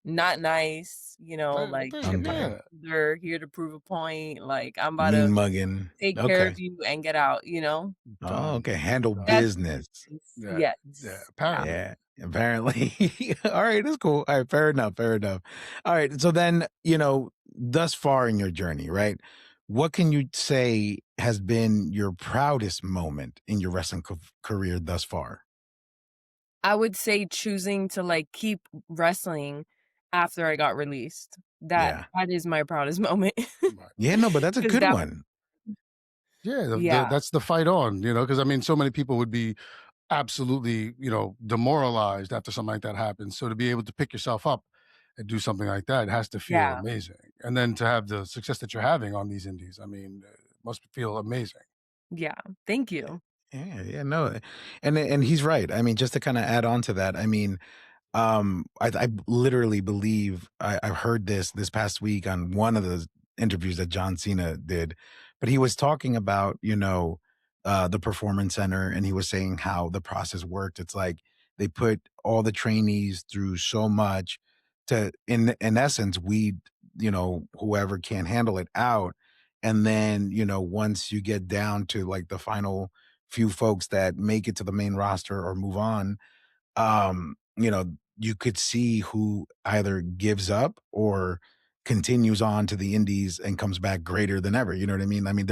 [SPEAKER 2] not nice, like,
[SPEAKER 1] Okay.
[SPEAKER 3] Yeah.
[SPEAKER 2] they're here to prove a point, like, I'm about
[SPEAKER 1] Mean
[SPEAKER 2] to
[SPEAKER 1] mugging.
[SPEAKER 2] take care of
[SPEAKER 1] Okay.
[SPEAKER 2] you and get out.
[SPEAKER 1] Oh,
[SPEAKER 3] Done.
[SPEAKER 1] okay. Handle
[SPEAKER 3] Done.
[SPEAKER 2] That's the
[SPEAKER 1] business.
[SPEAKER 2] difference.
[SPEAKER 3] Yeah. Yeah.
[SPEAKER 2] Yes. Yeah.
[SPEAKER 3] Apparently.
[SPEAKER 1] Yeah, apparently. All right, that's cool. All right, fair enough, fair enough. All right, so then, thus far in your journey, right? What can you say has been your proudest moment in your wrestling career thus far?
[SPEAKER 2] I would say choosing to, like, keep wrestling after I got released. That
[SPEAKER 1] Yeah.
[SPEAKER 2] that is my proudest moment.
[SPEAKER 3] Right.
[SPEAKER 1] Yeah, no, but that's a
[SPEAKER 2] 'Cause
[SPEAKER 1] good
[SPEAKER 2] that
[SPEAKER 1] one.
[SPEAKER 3] Yeah,
[SPEAKER 2] Yeah,
[SPEAKER 3] that's the fight on, because I mean, so many people would be absolutely, demoralized after something like that happens. So to be able to pick yourself up and do something like that has to feel
[SPEAKER 2] yeah,
[SPEAKER 3] amazing. And then to have the success that you're having on these indies, I mean, it must feel amazing.
[SPEAKER 2] yeah. Thank you.
[SPEAKER 1] Yeah, yeah, no, and he's right. I mean, just to kinda add on to that, I mean, I literally believe I've heard this past week on one of the interviews that John Cena did, but he was talking about, the performance center, and he was saying how the process worked. It's like they put all the trainees through so much to in essence, weed, whoever can't handle it out. And then, once you get down to like the final few folks that make it to the main roster or move on, you could see who either gives up or continues on to the indies and comes back greater than ever. You know what I mean? I mean,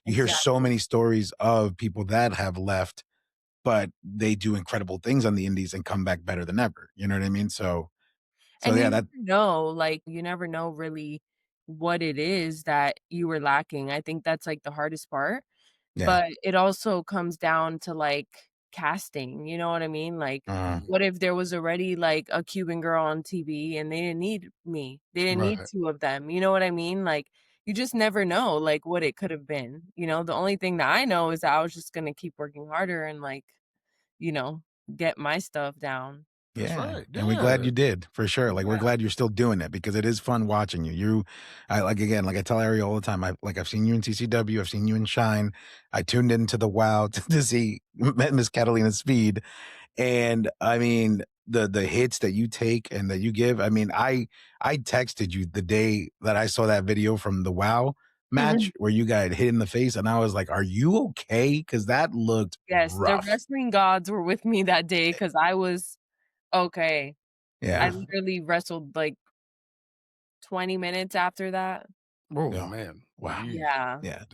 [SPEAKER 1] you hear so
[SPEAKER 2] Exactly.
[SPEAKER 1] many stories of people that have left, but they do incredible things on the indies and come back better than ever. You know what I mean? So
[SPEAKER 2] And you
[SPEAKER 1] yeah,
[SPEAKER 2] never know, like, you never know really what it is that you were lacking. I think that's, like, the hardest part,
[SPEAKER 1] yeah.
[SPEAKER 2] but it also comes down to, like, casting, you know what I mean? Like,
[SPEAKER 3] Mhm.
[SPEAKER 2] what if there was already, like, a Cuban girl on TV and they didn't need me? They didn't need
[SPEAKER 3] Right.
[SPEAKER 2] 2 of them, you know what I mean? Like, you just never know, like, what it could have been, you know? The only thing that I know is that I was just gonna keep working harder and, like, you know, get my stuff down.
[SPEAKER 3] That's
[SPEAKER 1] Yeah,
[SPEAKER 3] right.
[SPEAKER 1] and we're glad
[SPEAKER 3] Yeah.
[SPEAKER 1] you did, for sure, like, we're
[SPEAKER 2] Yeah.
[SPEAKER 1] glad you're still doing it because it is fun watching you. I like, again, like I tell Ariel all the time, I've seen you in TCW, I've seen you in Shine. I tuned into the WoW to see Miss Catalina Speed, and, I mean, the hits that you take and that you give, I mean, I texted you the day that I saw that video from the WoW match where you got hit in the face, and I was like, "Are you okay?" Because that looked
[SPEAKER 2] Yes, the
[SPEAKER 1] rough.
[SPEAKER 2] wrestling gods were with me that day because I was okay. I
[SPEAKER 1] Yeah,
[SPEAKER 2] literally wrestled, like, 20 minutes after that.
[SPEAKER 3] Oh
[SPEAKER 1] yeah.
[SPEAKER 3] man.
[SPEAKER 1] Wow.
[SPEAKER 3] Jeez.
[SPEAKER 2] Yeah,
[SPEAKER 1] Yeah,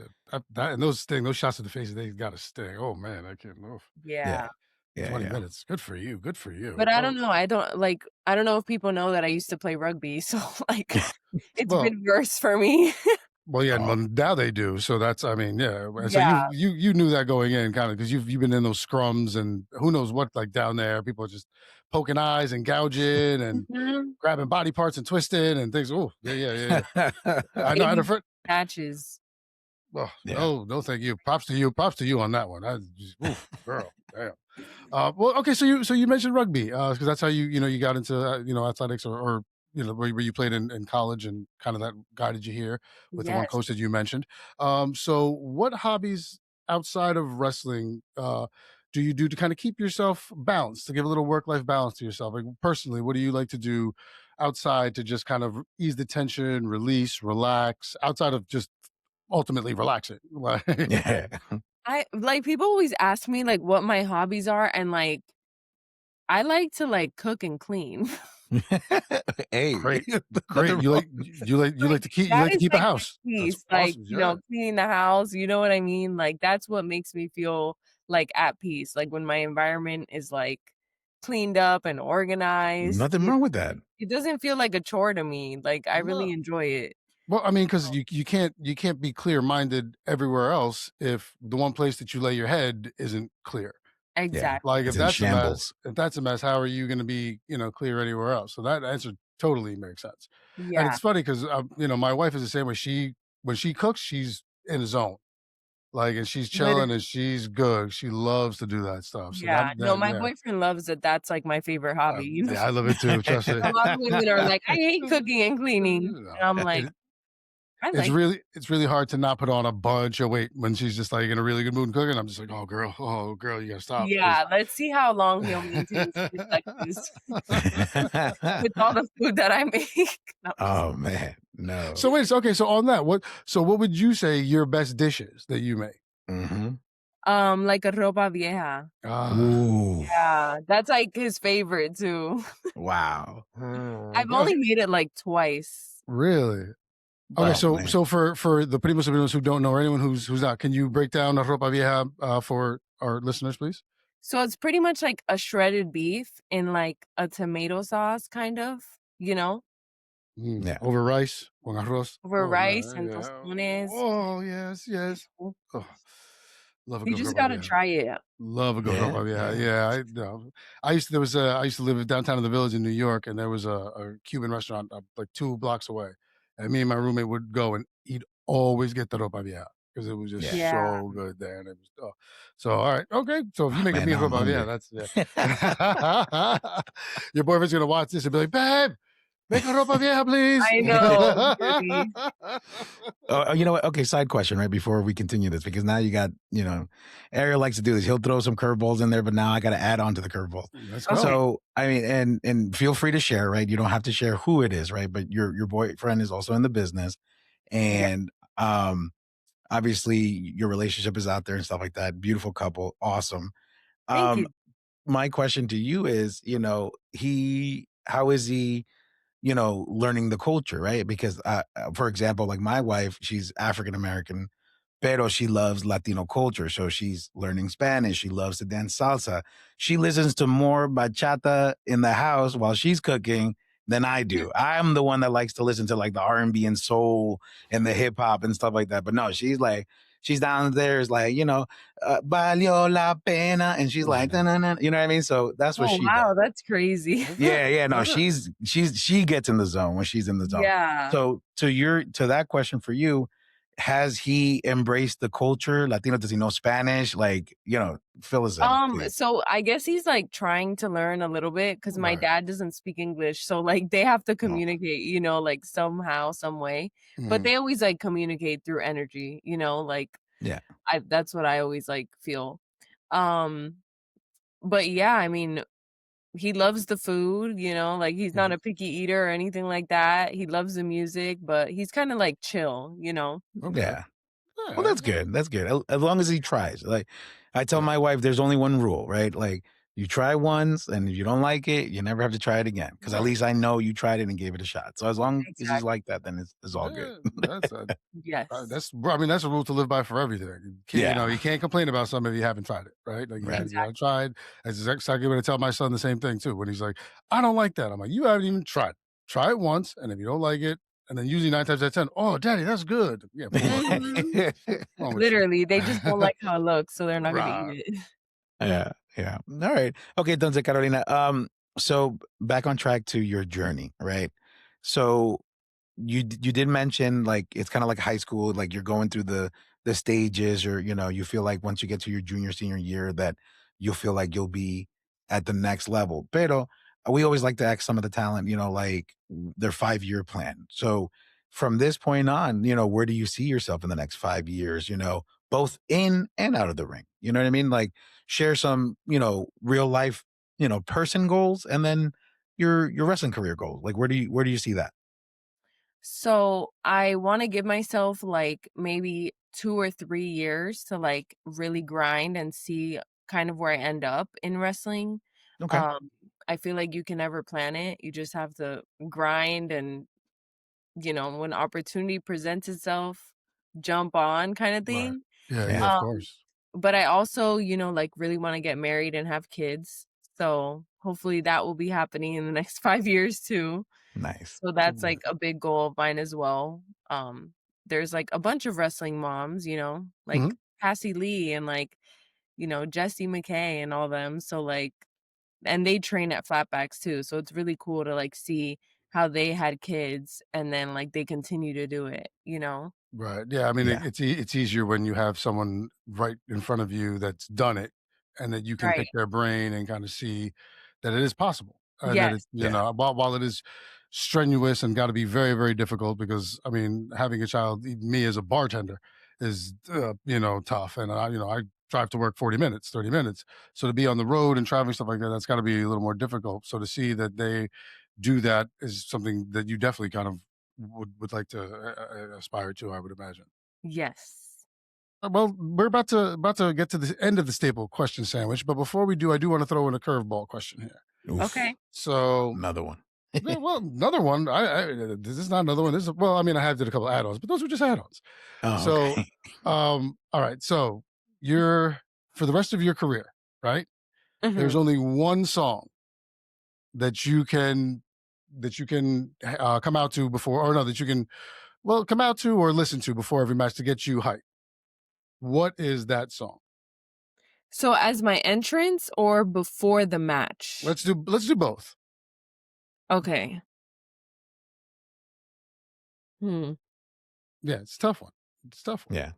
[SPEAKER 3] That and those sting, those shots to the face, they got to sting. Oh man, I can't. Oof.
[SPEAKER 1] yeah,
[SPEAKER 2] yeah.
[SPEAKER 1] yeah,
[SPEAKER 3] 20
[SPEAKER 1] yeah.
[SPEAKER 3] minutes. Good for you. Good for
[SPEAKER 2] But
[SPEAKER 3] you.
[SPEAKER 2] I
[SPEAKER 3] Oh,
[SPEAKER 2] don't know, I don't know if people know that I used to play rugby, so, like, it's
[SPEAKER 3] well,
[SPEAKER 2] been worse for me.
[SPEAKER 3] yeah, and
[SPEAKER 1] Oh,
[SPEAKER 3] well, now they do. So that's, I mean, yeah. And so
[SPEAKER 2] Yeah.
[SPEAKER 3] you knew that going in, kind of, because you've been in those scrums and who knows what, like down there, people are just poking eyes and gouging and
[SPEAKER 2] Mhm.
[SPEAKER 3] grabbing body parts and twisting and things. Oh, yeah, yeah, yeah, yeah. I know. I had a
[SPEAKER 2] Baby
[SPEAKER 3] friend.
[SPEAKER 2] matches.
[SPEAKER 3] Oh,
[SPEAKER 1] yeah.
[SPEAKER 3] no, no, thank you. Props to you. Props to you on that one. I just, oof, girl, damn. Well, okay, so you mentioned rugby, because that's how you got into athletics, or where you played in college, and kind of that guided you here with the one
[SPEAKER 2] Yes.
[SPEAKER 3] coach that you mentioned. So what hobbies outside of wrestling do you do to kind of keep yourself balanced, to give a little work-life balance to yourself? Like personally, what do you like to do outside to just kind of ease the tension, release, relax, outside of just ultimately relaxing? Like,
[SPEAKER 1] Yeah.
[SPEAKER 2] People always ask me, like, what my hobbies are, and, like, I like to, like, cook and clean.
[SPEAKER 1] Hey,
[SPEAKER 3] great, great.
[SPEAKER 1] nothing wrong.
[SPEAKER 3] You like
[SPEAKER 2] Like,
[SPEAKER 3] to keep
[SPEAKER 2] that is,
[SPEAKER 3] a
[SPEAKER 2] like, my
[SPEAKER 3] house. That's
[SPEAKER 2] peace, like,
[SPEAKER 3] awesome. Yeah.
[SPEAKER 2] cleaning the house, you know what I mean? Like, that's what makes me feel, like, at peace, like, when my environment is, like, cleaned up and organized,
[SPEAKER 1] Nothing wrong with that.
[SPEAKER 2] it doesn't feel like a chore to me, like, I
[SPEAKER 3] No.
[SPEAKER 2] really enjoy it.
[SPEAKER 3] Well, I mean, because you can't be clear minded everywhere else if the one place that you lay your head isn't clear.
[SPEAKER 1] Yeah,
[SPEAKER 3] Like
[SPEAKER 2] Exactly.
[SPEAKER 1] it's in shambles.
[SPEAKER 3] if that's a mess, how are you going to be clear anywhere else? So that answer totally makes sense. And
[SPEAKER 2] Yeah,
[SPEAKER 3] it's funny because my wife is the same way. When she cooks, she's in the zone. Like, and she's chilling and
[SPEAKER 2] literally.
[SPEAKER 3] she's good. She loves to do that stuff. So
[SPEAKER 2] Yeah, no, my
[SPEAKER 3] yeah.
[SPEAKER 2] boyfriend loves it, that's, like, my favorite hobby, you know?
[SPEAKER 3] Yeah, I love it too, trust me.
[SPEAKER 2] A lot of women are like, "I hate cooking and cleaning,"
[SPEAKER 3] No,
[SPEAKER 2] and I'm like, "I like it."
[SPEAKER 3] it's really hard to not put on a bunch of weight when she's just, like, in a really good mood and cooking. I'm just like, oh, girl, you gotta stop, please."
[SPEAKER 2] Yeah, let's see how long he'll maintain skin like this with all the food that I make. No, I'm just
[SPEAKER 1] Oh, man, no.
[SPEAKER 3] So wait, okay, so on that, what would you say your best dishes that you make?
[SPEAKER 1] Mhm.
[SPEAKER 2] like a ropa vieja.
[SPEAKER 3] Ah,
[SPEAKER 1] Ooh,
[SPEAKER 2] Yeah, that's, like, his favorite too.
[SPEAKER 1] wow.
[SPEAKER 2] I've
[SPEAKER 3] okay,
[SPEAKER 2] only made it, like, twice,
[SPEAKER 3] really? Okay,
[SPEAKER 2] but
[SPEAKER 1] Oh,
[SPEAKER 3] so
[SPEAKER 1] man.
[SPEAKER 3] for the Primos who don't know, or anyone who's not, can you break down the ropa vieja, for our listeners, please?
[SPEAKER 2] so it's pretty much like a shredded beef in, like, a tomato sauce, kind of, you know?
[SPEAKER 3] Mm.
[SPEAKER 1] Yeah.
[SPEAKER 3] Over rice, con arroz.
[SPEAKER 2] over
[SPEAKER 3] Oh
[SPEAKER 2] rice
[SPEAKER 3] man,
[SPEAKER 2] and
[SPEAKER 3] yeah.
[SPEAKER 2] tostones.
[SPEAKER 3] Oh yes,
[SPEAKER 2] You
[SPEAKER 3] yes.
[SPEAKER 2] know?
[SPEAKER 3] Oh, love a
[SPEAKER 2] You
[SPEAKER 3] good
[SPEAKER 2] just
[SPEAKER 3] ropa
[SPEAKER 2] gotta
[SPEAKER 3] vieja.
[SPEAKER 2] try it.
[SPEAKER 3] Love a good
[SPEAKER 1] Yeah.
[SPEAKER 3] ropa vieja.
[SPEAKER 1] Yeah.
[SPEAKER 3] Yeah, I know. I used to live downtown in the village in New York, and there was a Cuban restaurant like 2 blocks away, and me and my roommate would go, and he'd always get the ropa vieja because it was just
[SPEAKER 1] Yeah.
[SPEAKER 2] Yeah.
[SPEAKER 3] so good there, and it was so all right, okay. So if you
[SPEAKER 1] Oh,
[SPEAKER 3] make a
[SPEAKER 1] man,
[SPEAKER 3] mean
[SPEAKER 1] now I'm
[SPEAKER 3] ropa vieja,
[SPEAKER 1] hungry.
[SPEAKER 3] that's your boyfriend's gonna watch this and be like, babe, make a ropa vieja, please.
[SPEAKER 2] I know, really.
[SPEAKER 1] You know what? Okay, side question, right before we continue this, because now you got, Ariel likes to do this. He'll throw some curveballs in there, but now I got to add on to the curveball.
[SPEAKER 3] Let's go.
[SPEAKER 2] Okay.
[SPEAKER 1] So, I mean, and feel free to share, right? You don't have to share who it is, right? But your boyfriend is also in the business,
[SPEAKER 2] Yeah.
[SPEAKER 1] and obviously your relationship is out there and stuff like that. Beautiful couple, awesome.
[SPEAKER 2] Thank
[SPEAKER 1] Um,
[SPEAKER 2] you.
[SPEAKER 1] my question to you is, how is he? Learning the culture, right? Because, for example, like my wife, she's African American, pero she loves Latino culture. So she's learning Spanish. She loves to dance salsa. She listens to more bachata in the house while she's cooking than I do. I'm the one that likes to listen to like the R&B and soul and the hip hop and stuff like that. But no, she's downstairs like, valió la pena. And she's like, "Da-na-na," you know what I mean? So that's what
[SPEAKER 2] Oh,
[SPEAKER 1] she does.
[SPEAKER 2] wow, that's crazy.
[SPEAKER 3] Okay,
[SPEAKER 1] Yeah, no,
[SPEAKER 3] okay.
[SPEAKER 1] she gets in the zone when she's in the zone.
[SPEAKER 2] Yeah.
[SPEAKER 1] So to that question for you, has he embraced the culture? Latino, does he know Spanish? Like, fill us in, please.
[SPEAKER 2] So I guess he's, like, trying to learn a little bit because my
[SPEAKER 3] Right.
[SPEAKER 2] dad doesn't speak English, so, like, they have to
[SPEAKER 1] Oh,
[SPEAKER 2] communicate, like, somehow, some way, but
[SPEAKER 3] Mhm.
[SPEAKER 2] they always, like, communicate through energy, like,
[SPEAKER 1] yeah.
[SPEAKER 2] I that's what I always, like, feel. Um, but yeah, I mean, he loves the food, like, he's not
[SPEAKER 3] Mhm.
[SPEAKER 2] a picky eater or anything like that. He loves the music, but he's kinda, like, chill, you know?
[SPEAKER 3] Okay.
[SPEAKER 1] Yeah. Well,
[SPEAKER 3] Yeah.
[SPEAKER 1] that's good. That's good. As long as he tries. Like I tell
[SPEAKER 3] Yeah.
[SPEAKER 1] my wife, there's only one rule, right? Like you try once, and if you don't like it, you never have to try it again. Because at
[SPEAKER 3] Right.
[SPEAKER 1] least I know you tried it and gave it a shot. So as long as he's
[SPEAKER 2] Exactly.
[SPEAKER 1] like that, then it's all good.
[SPEAKER 3] Yeah, that's
[SPEAKER 2] Yes.
[SPEAKER 3] I mean, that's a rule to live by for everything. You can't,
[SPEAKER 1] Yeah.
[SPEAKER 3] you can't complain about something if you haven't tried it, right? Like
[SPEAKER 1] Right.
[SPEAKER 3] you gotta
[SPEAKER 2] Exactly.
[SPEAKER 3] try it. That's exactly what I tell my son the same thing too. When he's like, I don't like that. I'm like, you haven't even tried it. Try it once, and if you don't like it, and then usually 9 times out of 10, oh, daddy, that's good. Yeah,
[SPEAKER 2] Mhm.
[SPEAKER 3] what's wrong with you?
[SPEAKER 2] Literally, they just don't like how it looks, so they're not gonna
[SPEAKER 3] Right.
[SPEAKER 2] eat it.
[SPEAKER 1] Yeah, yeah. All right. Okay, entonces, Carolina, so back on track to your journey, right? So you did mention like it's kind of like high school, like you're going through the stages, or you feel like once you get to your junior senior year that you'll feel like you'll be at the next level. Pero we always like to ask some of the talent, like their 5-year plan. So from this point on, where do you see yourself in the next 5 years? Both in and out of the ring. You know what I mean? Like share some, real life, person goals, and then your wrestling career goals. Like where do you see that?
[SPEAKER 2] So, I wanna give myself, like, maybe 2 or 3 years to, like, really grind and see kind of where I end up in wrestling.
[SPEAKER 1] Okay.
[SPEAKER 2] Um, I feel like you can never plan it, you just have to grind and, when opportunity presents itself, jump on kinda
[SPEAKER 3] Right.
[SPEAKER 2] thing.
[SPEAKER 3] Yeah. Yeah.
[SPEAKER 1] Yeah.
[SPEAKER 3] Of
[SPEAKER 2] Um,
[SPEAKER 3] course.
[SPEAKER 2] but I also, like, really wanna get married and have kids, so hopefully that will be happening in the next 5 years too.
[SPEAKER 1] Nice.
[SPEAKER 2] So that's,
[SPEAKER 3] Right.
[SPEAKER 2] like, a big goal of mine as well. There's, like, a bunch of wrestling moms,
[SPEAKER 3] Mhm.
[SPEAKER 2] like Cassie Lee and, like, Jessie McKay and all them, so, like and they train at Flatbacks too, so it's really cool to, like, see how they had kids and then, like, they continue to do it, you know?
[SPEAKER 3] Right. Yeah. I mean,
[SPEAKER 1] Yeah.
[SPEAKER 3] it's easier when you have someone right in front of you that's done it, and that you can
[SPEAKER 2] Right.
[SPEAKER 3] pick their brain and kind of see that it is possible, and that
[SPEAKER 2] Yes.
[SPEAKER 3] it,
[SPEAKER 1] Yeah.
[SPEAKER 3] while it is strenuous and got to be very, very difficult, because I mean, having a child, me as a bartender, is tough, and I drive to work 40 minutes, 30 minutes, so to be on the road and traveling stuff like that, that's got to be a little more difficult. So to see that they do that is something that you definitely kind of would like to aspire to, I would imagine.
[SPEAKER 2] Yes.
[SPEAKER 3] Well, we're about to get to the end of the staple question sandwich, but before we do, I do want to throw in a curveball question here.
[SPEAKER 1] Oof.
[SPEAKER 2] Okay.
[SPEAKER 3] So,
[SPEAKER 1] Another one.
[SPEAKER 3] yeah, well, another one. This is not another one. This is, well, I mean, I have did a couple add-ons, but those were just add-ons.
[SPEAKER 1] Oh,
[SPEAKER 3] So,
[SPEAKER 1] okay.
[SPEAKER 3] all right. So, you're for the rest of your career, right? There's
[SPEAKER 2] Mhm.
[SPEAKER 3] only one song that you can that you can come out to before, or no, that you can come out to or listen to before every match to get you hyped? What is that song?
[SPEAKER 2] So as my entrance or before the match?
[SPEAKER 3] Let's do both.
[SPEAKER 2] Okay. Hmm.
[SPEAKER 3] Yeah, it's a tough one. It's a tough one.
[SPEAKER 1] Yeah.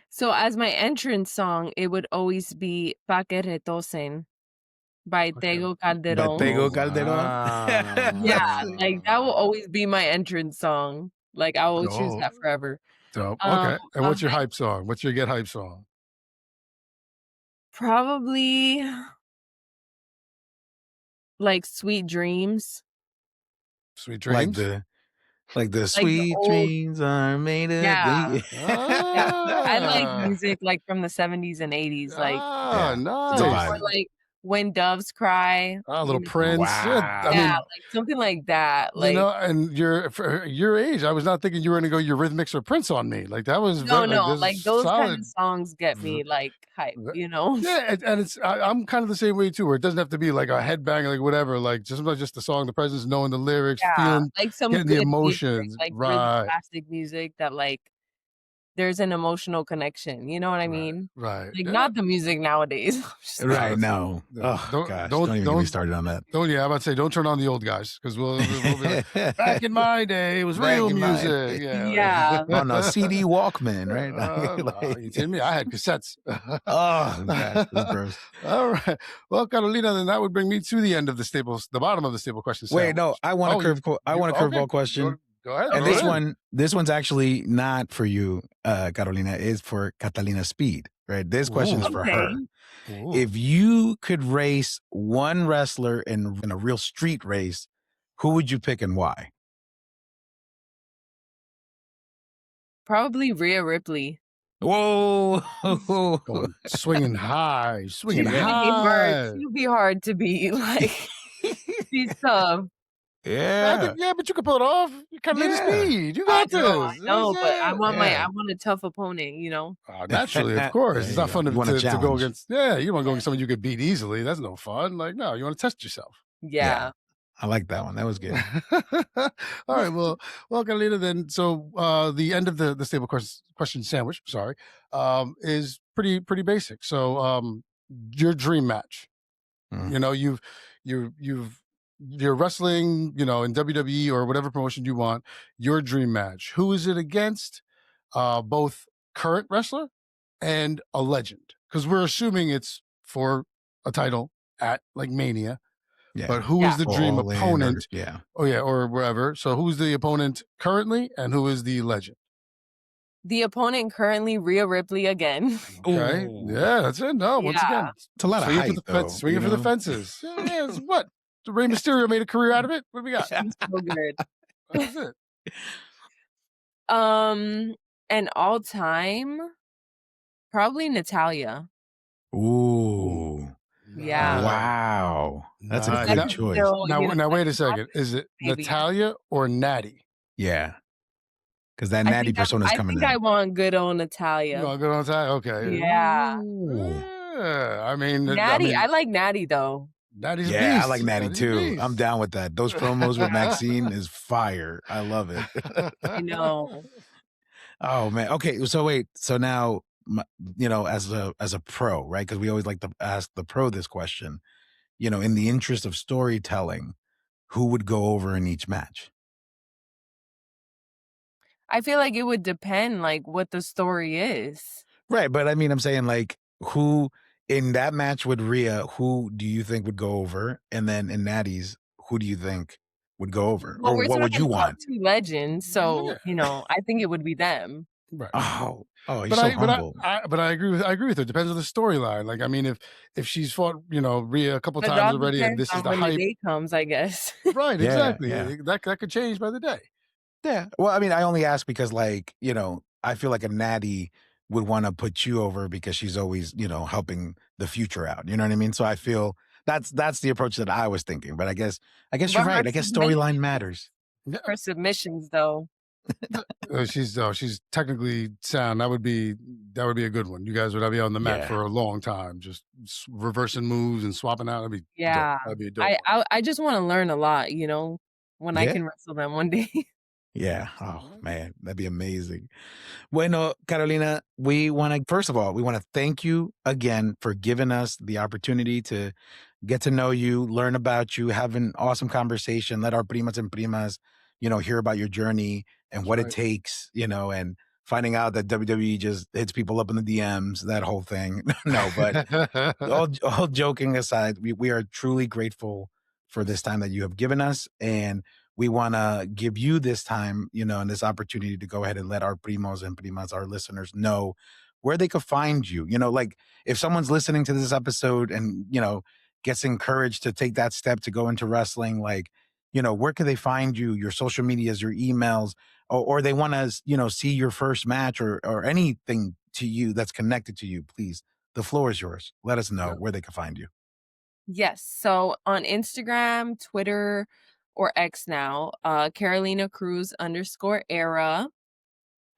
[SPEAKER 2] So as my entrance song, it would always be Pa que retosen by
[SPEAKER 3] Okay.
[SPEAKER 2] Tego
[SPEAKER 1] But
[SPEAKER 2] Calderon.
[SPEAKER 1] Tego Calderon.
[SPEAKER 2] Yeah, like that will always be my entrance song. Like I will choose
[SPEAKER 3] Oh,
[SPEAKER 2] that forever.
[SPEAKER 3] dope.
[SPEAKER 2] Um,
[SPEAKER 3] Okay. And
[SPEAKER 2] on
[SPEAKER 3] what's your
[SPEAKER 2] my
[SPEAKER 3] hype song? What's your get hype song?
[SPEAKER 2] probably like Sweet Dreams,
[SPEAKER 3] Sweet
[SPEAKER 1] like
[SPEAKER 3] Dreams?
[SPEAKER 1] the like the
[SPEAKER 2] like the
[SPEAKER 1] sweet
[SPEAKER 2] old
[SPEAKER 1] dreams are made of
[SPEAKER 2] yeah,
[SPEAKER 1] the
[SPEAKER 2] yeah. I like
[SPEAKER 3] Ah,
[SPEAKER 2] music like from the 70s and 80s, like,
[SPEAKER 1] Yeah. It's a
[SPEAKER 2] or
[SPEAKER 3] nice.
[SPEAKER 1] vibe.
[SPEAKER 2] like When Doves Cry,
[SPEAKER 3] Ah,
[SPEAKER 2] you
[SPEAKER 3] little
[SPEAKER 2] know?
[SPEAKER 3] Prince. Yeah, I
[SPEAKER 2] Yeah,
[SPEAKER 1] Wow.
[SPEAKER 3] mean,
[SPEAKER 2] like something like that, like
[SPEAKER 3] and for your age, I was not thinking you were gonna go Eurythmics or Prince on me. Like that was
[SPEAKER 2] no,
[SPEAKER 3] very like
[SPEAKER 2] no,
[SPEAKER 3] this is
[SPEAKER 2] like those kind of
[SPEAKER 3] solid.
[SPEAKER 2] songs get
[SPEAKER 3] v-
[SPEAKER 2] me like hype,
[SPEAKER 3] v-
[SPEAKER 2] you know?
[SPEAKER 3] Yeah, and I'm kind of the same way too, where it doesn't have to be like a headbang, like whatever. Like just sometimes just the song, the presence, knowing the lyrics,
[SPEAKER 2] Yeah,
[SPEAKER 3] feeling,
[SPEAKER 2] like some
[SPEAKER 3] getting the
[SPEAKER 2] good music,
[SPEAKER 3] emotions.
[SPEAKER 2] like really
[SPEAKER 3] Right,
[SPEAKER 2] classic music that like there's an emotional connection, you know what I
[SPEAKER 3] right,
[SPEAKER 2] mean?
[SPEAKER 3] right.
[SPEAKER 2] Like
[SPEAKER 3] Yeah.
[SPEAKER 2] not the music nowadays. I'm just
[SPEAKER 3] No,
[SPEAKER 1] Right.
[SPEAKER 2] kidding.
[SPEAKER 3] that's
[SPEAKER 1] No.
[SPEAKER 3] no.
[SPEAKER 1] Oh gosh. Don't even get me started on that.
[SPEAKER 3] Don't. Yeah, I'm about to say, don't turn on the old guys because we'll be like, back in my day, it was
[SPEAKER 1] Back
[SPEAKER 3] real
[SPEAKER 1] in my
[SPEAKER 3] music. Yeah.
[SPEAKER 2] Yeah.
[SPEAKER 1] on a CD Walkman, right?
[SPEAKER 3] No, you
[SPEAKER 1] Like,
[SPEAKER 3] kidding me? I had cassettes.
[SPEAKER 1] oh gosh, that's gross.
[SPEAKER 3] All right. Well, Carolina, then that would bring me to the end of the bottom of the staple question
[SPEAKER 1] Wait, no,
[SPEAKER 3] sandwich.
[SPEAKER 1] I want a
[SPEAKER 3] Oh,
[SPEAKER 1] I want a
[SPEAKER 3] okay.
[SPEAKER 1] curveball question.
[SPEAKER 3] Go ahead.
[SPEAKER 1] And
[SPEAKER 3] Throw it
[SPEAKER 2] Okay.
[SPEAKER 3] in.
[SPEAKER 1] this one's actually not for you, Carolina, is for Catalina Speed, right? This question is
[SPEAKER 3] Ooh.
[SPEAKER 1] for
[SPEAKER 2] Okay.
[SPEAKER 1] her.
[SPEAKER 3] Ooh.
[SPEAKER 1] If you could race one wrestler in a real street race, who would you pick and why?
[SPEAKER 2] Probably Rhea Ripley.
[SPEAKER 1] Whoa.
[SPEAKER 3] Going swinging high, swinging high.
[SPEAKER 2] She'd be hard to beat, like, she's tough.
[SPEAKER 1] Yeah.
[SPEAKER 3] Yeah, but you can pull it off. You kind of Lady
[SPEAKER 1] Yeah.
[SPEAKER 3] Speed. You got
[SPEAKER 2] I
[SPEAKER 3] this.
[SPEAKER 2] know, but I
[SPEAKER 1] Yeah.
[SPEAKER 2] want a tough opponent, you know?
[SPEAKER 3] Naturally, of course.
[SPEAKER 1] There
[SPEAKER 3] It's
[SPEAKER 1] you
[SPEAKER 3] not
[SPEAKER 1] go.
[SPEAKER 3] fun
[SPEAKER 1] You want a
[SPEAKER 3] to go
[SPEAKER 1] challenge.
[SPEAKER 3] against. Yeah, you want to go against someone you could beat easily. That's no fun. Like, no, you want to test yourself.
[SPEAKER 1] Yeah.
[SPEAKER 2] Yeah.
[SPEAKER 1] I like that one. That was good.
[SPEAKER 3] All right. Well, Carlita, then. So the end of the stable question sandwich, sorry, is pretty basic. So your dream match.
[SPEAKER 1] Mm.
[SPEAKER 3] You know, you're wrestling, in WWE or whatever promotion you want, your dream match. Who is it against? Both current wrestler and a legend. Because we're assuming it's for a title at like Mania. But
[SPEAKER 1] Yeah.
[SPEAKER 3] who is
[SPEAKER 2] Yeah.
[SPEAKER 3] the dream
[SPEAKER 1] All in or
[SPEAKER 3] opponent?
[SPEAKER 1] yeah.
[SPEAKER 3] Oh yeah, or wherever. So who's the opponent currently and who is the legend?
[SPEAKER 2] The opponent currently Rhea Ripley again.
[SPEAKER 3] Okay.
[SPEAKER 1] Ooh.
[SPEAKER 3] Yeah, that's it. No, once
[SPEAKER 2] Yeah.
[SPEAKER 3] again,
[SPEAKER 1] It's a lot of
[SPEAKER 3] swinging for
[SPEAKER 1] height
[SPEAKER 3] the fence,
[SPEAKER 1] though,
[SPEAKER 3] swinging for the fences. Yeah, it's what? Rey Mysterio made a career out of it. What do we got?
[SPEAKER 2] She's so good.
[SPEAKER 3] That's it.
[SPEAKER 2] And all time, probably Natalia.
[SPEAKER 1] Ooh.
[SPEAKER 2] Yeah.
[SPEAKER 1] Wow. That's a
[SPEAKER 3] Nice.
[SPEAKER 1] good
[SPEAKER 3] Now,
[SPEAKER 1] choice.
[SPEAKER 2] Still,
[SPEAKER 3] now, wait a second. Is it
[SPEAKER 2] maybe.
[SPEAKER 3] Natalia or Natty?
[SPEAKER 1] Yeah. Because that natty persona is
[SPEAKER 2] I
[SPEAKER 1] coming
[SPEAKER 2] think I
[SPEAKER 1] in.
[SPEAKER 2] want good old
[SPEAKER 3] You
[SPEAKER 2] Natalia.
[SPEAKER 3] want to go on Natalia? Okay.
[SPEAKER 2] Yeah.
[SPEAKER 1] Ooh.
[SPEAKER 3] Yeah. I mean,
[SPEAKER 2] Natty, I like Natty though.
[SPEAKER 3] Natty's a
[SPEAKER 1] Yeah, I
[SPEAKER 3] beast.
[SPEAKER 1] like Natty
[SPEAKER 3] Natty's a
[SPEAKER 1] too.
[SPEAKER 3] beast.
[SPEAKER 1] I'm down with that. Those promos with Maxine is fire. I love it.
[SPEAKER 2] I know.
[SPEAKER 1] Oh man. Okay. So wait. So now, as a pro, right? Because we always like to ask the pro this question. In the interest of storytelling, who would go over in each match?
[SPEAKER 2] I feel like it would depend like what the story is.
[SPEAKER 1] Right. But I mean, I'm saying like who in that match with Rhea, who do you think would go over? And then in Natty's, who do you think would go over?
[SPEAKER 2] Well,
[SPEAKER 1] Or
[SPEAKER 2] we're
[SPEAKER 1] what would
[SPEAKER 2] talking
[SPEAKER 1] you
[SPEAKER 2] about
[SPEAKER 1] want?
[SPEAKER 2] 2 legends, so,
[SPEAKER 3] Yeah.
[SPEAKER 2] I think it would be them.
[SPEAKER 3] Right.
[SPEAKER 1] Oh, he's
[SPEAKER 3] But
[SPEAKER 1] so
[SPEAKER 3] I but
[SPEAKER 1] humble.
[SPEAKER 3] I agree with her. It depends on the storyline. Like I mean, if she's fought Rhea a couple
[SPEAKER 2] It
[SPEAKER 3] times
[SPEAKER 2] all
[SPEAKER 3] already, and
[SPEAKER 2] depends
[SPEAKER 3] this is
[SPEAKER 2] on
[SPEAKER 3] the
[SPEAKER 2] when the
[SPEAKER 3] hype,
[SPEAKER 2] day comes, I guess.
[SPEAKER 3] right?
[SPEAKER 1] Yeah,
[SPEAKER 3] Exactly.
[SPEAKER 1] yeah.
[SPEAKER 3] That could change by the day.
[SPEAKER 1] Yeah. Well, I mean, I only ask because I feel like a Natty would want to put you over because she's always, helping the future out. You know what I mean? So I feel that's the approach that I was thinking. But I guess you're
[SPEAKER 2] But
[SPEAKER 1] right. I guess storyline matters.
[SPEAKER 2] her submissions though.
[SPEAKER 3] She's technically sound. That would be a good one. You guys would be on the mat
[SPEAKER 1] Yeah.
[SPEAKER 3] for a long time, just reversing moves and swapping out. That'd be dope.
[SPEAKER 2] Yeah.
[SPEAKER 3] That'd be a dope one.
[SPEAKER 2] I just wanna learn a lot, when I
[SPEAKER 1] Yeah.
[SPEAKER 2] can wrestle them one day.
[SPEAKER 1] Yeah. Oh man, that'd be amazing. Bueno, Carolina, first of all, we want to thank you again for giving us the opportunity to get to know you, learn about you, have an awesome conversation, let our primas and primas, hear about your journey and
[SPEAKER 3] That's
[SPEAKER 1] what it
[SPEAKER 3] right.
[SPEAKER 1] takes, and finding out that WWE just hits people up in the DMs, that whole thing. No, but all joking aside, we are truly grateful for this time that you have given us. And we want to give you this time, and this opportunity to go ahead and let our primos and primas, our listeners, know where they could find you. Like if someone's listening to this episode and, gets encouraged to take that step to go into wrestling, like, where can they find you, your social medias, your emails, or they want to, see your first match or anything to you that's connected to you, please. The floor is yours. Let us know
[SPEAKER 3] Yeah.
[SPEAKER 1] where they can find you.
[SPEAKER 2] Yes. So on Instagram, Twitter, or X now, Carolina Cruz _era.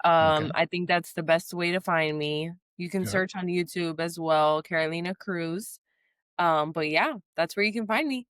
[SPEAKER 1] Okay.
[SPEAKER 2] I think that's the best way to find me. You can
[SPEAKER 3] Yeah.
[SPEAKER 2] search on YouTube as well, Carolina Cruz. But yeah, that's where you can find me.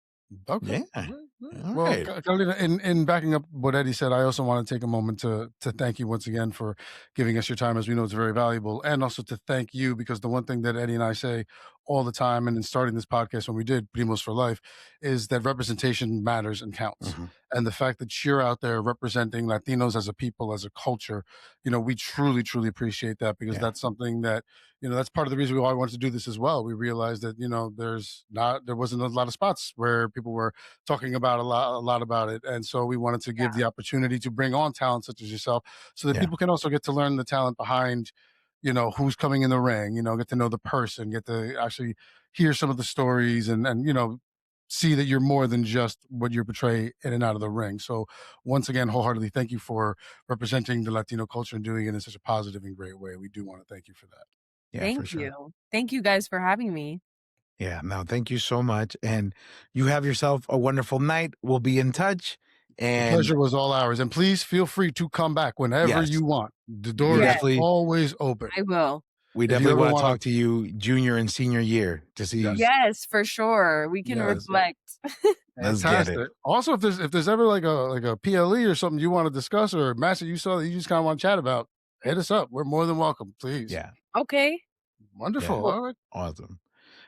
[SPEAKER 3] Okay.
[SPEAKER 1] Yeah.
[SPEAKER 3] All right. All right.
[SPEAKER 1] All
[SPEAKER 3] Well,
[SPEAKER 1] right.
[SPEAKER 3] Carolina, in backing up what Eddie said, I also want to take a moment to thank you once again for giving us your time, as we know it's very valuable, and also to thank you because the one thing that Eddie and I say all the time, and in starting this podcast when we did Primos for Life, is that representation matters and counts.
[SPEAKER 1] Mhm.
[SPEAKER 3] And the fact that you're out there representing Latinos as a people, as a culture, we truly, truly appreciate that because
[SPEAKER 1] Yeah.
[SPEAKER 3] that's something that that's part of the reason we all wanted to do this as well. We realized that there wasn't a lot of spots where people were talking about a lot about it, and so we wanted to give
[SPEAKER 2] Yeah.
[SPEAKER 3] the opportunity to bring on talent such as yourself, so that
[SPEAKER 1] Yeah.
[SPEAKER 3] people can also get to learn the talent behind, who's coming in the ring. Get to know the person, get to actually hear some of the stories, and see that you're more than just what you portray in and out of the ring. So once again, wholeheartedly thank you for representing the Latino culture and doing it in such a positive and great way. We do want to thank you for that.
[SPEAKER 1] Yeah, for
[SPEAKER 2] Thank
[SPEAKER 1] sure.
[SPEAKER 2] you. Thank you guys for having me.
[SPEAKER 1] Yeah. No, thank you so much. And you have yourself a wonderful night. We'll be in touch.
[SPEAKER 3] The
[SPEAKER 1] And
[SPEAKER 3] pleasure was all ours. And please feel free to come back whenever
[SPEAKER 1] yes,
[SPEAKER 3] you want. The
[SPEAKER 1] we
[SPEAKER 3] door is
[SPEAKER 2] Yes,
[SPEAKER 1] definitely
[SPEAKER 3] always open.
[SPEAKER 2] I will.
[SPEAKER 1] we
[SPEAKER 3] If you
[SPEAKER 1] definitely
[SPEAKER 3] ever
[SPEAKER 1] want to
[SPEAKER 3] want
[SPEAKER 1] talk
[SPEAKER 3] to,
[SPEAKER 1] to you junior and senior year to see.
[SPEAKER 3] yes,
[SPEAKER 2] Yes, for sure. We can
[SPEAKER 3] yes,
[SPEAKER 2] reflect.
[SPEAKER 1] Let's get it.
[SPEAKER 3] fantastic. Also, if there's ever like a PLE or something you want to discuss, or a match that you saw that you just kind of want to chat about, hit us up. We're more than welcome. Please.
[SPEAKER 1] Yeah.
[SPEAKER 2] Okay.
[SPEAKER 1] Yeah.
[SPEAKER 3] Wonderful.
[SPEAKER 2] Cool.
[SPEAKER 3] All right.
[SPEAKER 1] Awesome.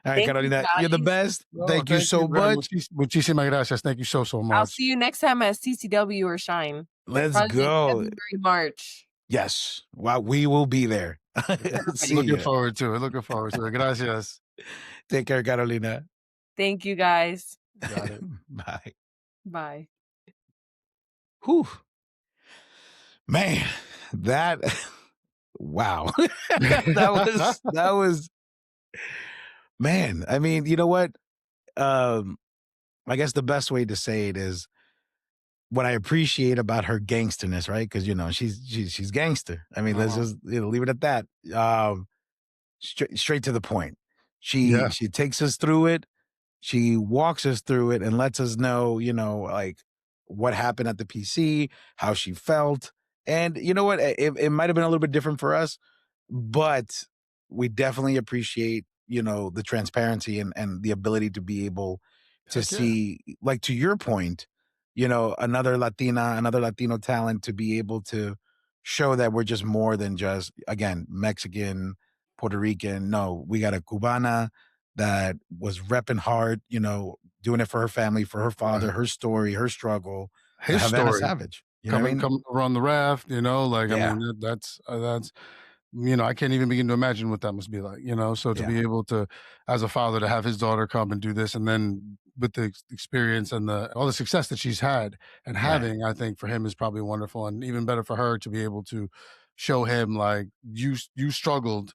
[SPEAKER 1] All right,
[SPEAKER 2] Thank you,
[SPEAKER 1] Carolina, you're the
[SPEAKER 2] guys.
[SPEAKER 1] best.
[SPEAKER 3] No,
[SPEAKER 1] Thank you
[SPEAKER 3] thank you.
[SPEAKER 1] so much.
[SPEAKER 3] Muchísimas gracias. Thank you so
[SPEAKER 2] I'll
[SPEAKER 3] much.
[SPEAKER 2] see you next time at CCW or Shine.
[SPEAKER 1] Let's
[SPEAKER 2] Probably like
[SPEAKER 1] go.
[SPEAKER 2] February, March.
[SPEAKER 1] Yes. Wow, we will be there.
[SPEAKER 2] Perfect.
[SPEAKER 1] See
[SPEAKER 3] Looking
[SPEAKER 1] ya.
[SPEAKER 3] forward to it. Looking forward to it. Gracias.
[SPEAKER 1] Take care, Carolina.
[SPEAKER 2] Thank you guys.
[SPEAKER 3] Got it.
[SPEAKER 1] Bye.
[SPEAKER 2] Bye.
[SPEAKER 1] Whew. Man, that wow. that was man. I mean, you know what? Um, I guess the best way to say it is what I appreciate about her gangsterness, right? Because she's gangster. I mean, let's
[SPEAKER 3] Uh-huh.
[SPEAKER 1] just leave it at that. Straight to the point. She
[SPEAKER 3] Yeah.
[SPEAKER 1] she takes us through it. She walks us through it and lets us know, like what happened at the PC, how she felt. And you know what? It might have been a little bit different for us, but we definitely appreciate, the transparency and the ability to be able to
[SPEAKER 3] Heck yeah.
[SPEAKER 1] see, like to your point, another Latina, another Latino talent to be able to show that we're just more than just, again, Mexican, Puerto Rican. No, we got a Cubana that was repping hard, doing it for her family, for her father,
[SPEAKER 3] Right.
[SPEAKER 1] her story, her struggle, the
[SPEAKER 3] His
[SPEAKER 1] Havana
[SPEAKER 3] story.
[SPEAKER 1] Savage. You know what I
[SPEAKER 3] coming
[SPEAKER 1] mean?
[SPEAKER 3] coming over on the raft, like I
[SPEAKER 1] Yeah.
[SPEAKER 3] mean that's I can't even begin to imagine what that must be like, so to
[SPEAKER 1] Yeah.
[SPEAKER 3] be able to, as a father, to have his daughter come and do this, and then with the experience and all the success that she's had and
[SPEAKER 1] Yeah.
[SPEAKER 3] having, I think for him is probably wonderful, and even better for her to be able to show him like you struggled,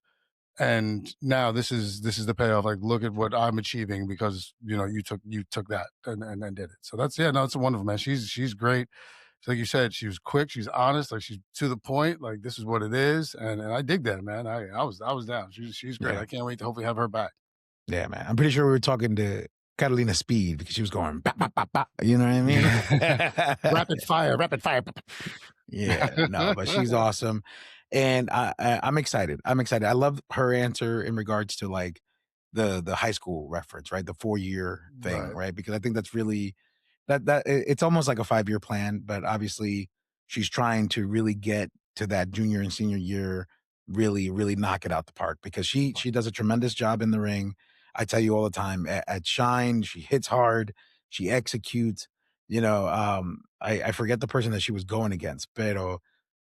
[SPEAKER 3] and now this is the payoff. Like, look at what I'm achieving because you took that and did it. So that's, yeah, no, it's a wonderful, man. She's great. So like you said, she was quick, she's honest, like she's to the point, like this is what it is. And I dig that, man. I was down. She's great.
[SPEAKER 1] Yeah.
[SPEAKER 3] I can't wait to hopefully have her back.
[SPEAKER 1] Yeah, man. I'm pretty sure we were talking to Catalina Speed because she was going, "Bop, bop, bop, bop." You know what I mean?
[SPEAKER 3] Rapid fire, rapid fire.
[SPEAKER 1] Yeah, no, but she's awesome. And I'm excited. I'm excited. I love her answer in regards to like the high school reference, right? The 4-year thing,
[SPEAKER 3] Right.
[SPEAKER 1] right? Because I think that's really it's almost like a 5-year plan, but obviously she's trying to really get to that junior and senior year, really, really knock it out the park because she does a tremendous job in the ring. I tell you all the time at Shine, she hits hard, she executes. I forget the person that she was going against, pero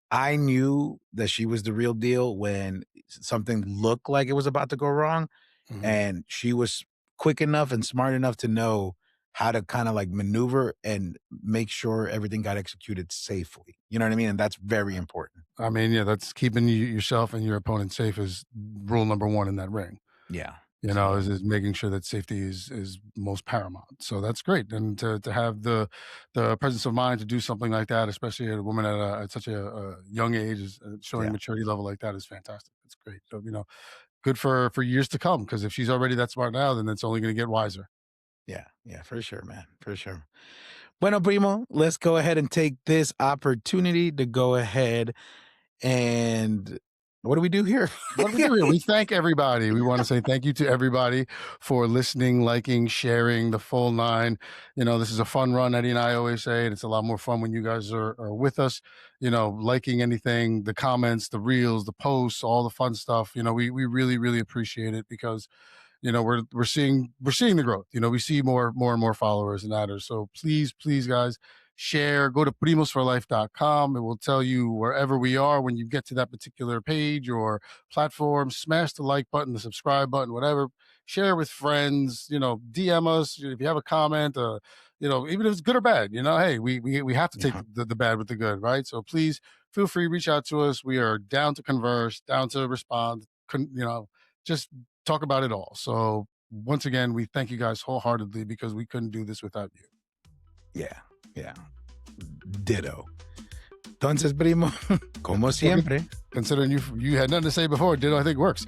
[SPEAKER 1] I knew that she was the real deal when something looked like it was about to go wrong,
[SPEAKER 3] Mhm.
[SPEAKER 1] and she was quick enough and smart enough to know how to kinda, like, maneuver and make sure everything got executed safely, you know what I mean? And that's very important.
[SPEAKER 3] I mean, yeah, that's keeping yourself and your opponent safe is rule number one in that ring.
[SPEAKER 1] Yeah.
[SPEAKER 3] Is,
[SPEAKER 1] So,
[SPEAKER 3] is making sure that safety is most paramount. So that's great, and to have the presence of mind to do something like that, especially a woman at such a young age, is showing
[SPEAKER 1] yeah.
[SPEAKER 3] maturity level like that is fantastic. It's great. So good for years to come. Because if she's already that smart now, then it's only going to get wiser.
[SPEAKER 1] Yeah, yeah, for sure, man, for sure. Bueno, primo, let's go ahead and take this opportunity to go ahead and what do we do here?
[SPEAKER 3] What do we do here? We thank everybody. We want to say thank you to everybody for listening, liking, sharing the full nine. This is a fun run. Eddie and I always say it. It's a lot more fun when you guys are with us, liking anything, the comments, the reels, the posts, all the fun stuff. We really, really appreciate it because we're seeing the growth. We see more and more followers and adders. So please guys, share, go to primosforlife.com. It will tell you wherever we are when you get to that particular page or platform. Smash the like button, the subscribe button, whatever. Share with friends, DM us if you have a comment, even if it's good or bad. Hey, we have to take
[SPEAKER 1] Yeah,
[SPEAKER 3] the bad with the good, right? So please feel free, reach out to us. We are down to converse, down to respond, just talk about it all. So once again, we thank you guys wholeheartedly because we couldn't do this without you.
[SPEAKER 1] yeah, yeah. Ditto. Entonces, primo, como siempre.
[SPEAKER 3] Considering you had nothing to say before, Ditto I think works.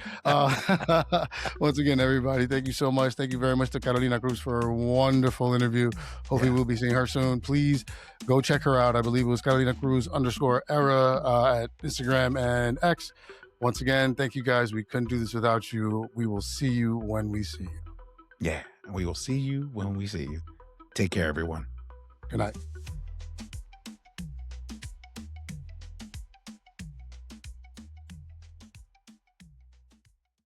[SPEAKER 3] Once again, everybody, thank you so much. Thank you very much to Carolina Cruz for a wonderful interview. Hopefully we'll be seeing her soon. Please go check her out. I believe it was Carolina Cruz _era at Instagram and X. Once again, thank you guys. We couldn't do this without you. We will see you when we see you.
[SPEAKER 1] Yeah, we will see you when we see you. Take care, everyone.
[SPEAKER 3] Good night.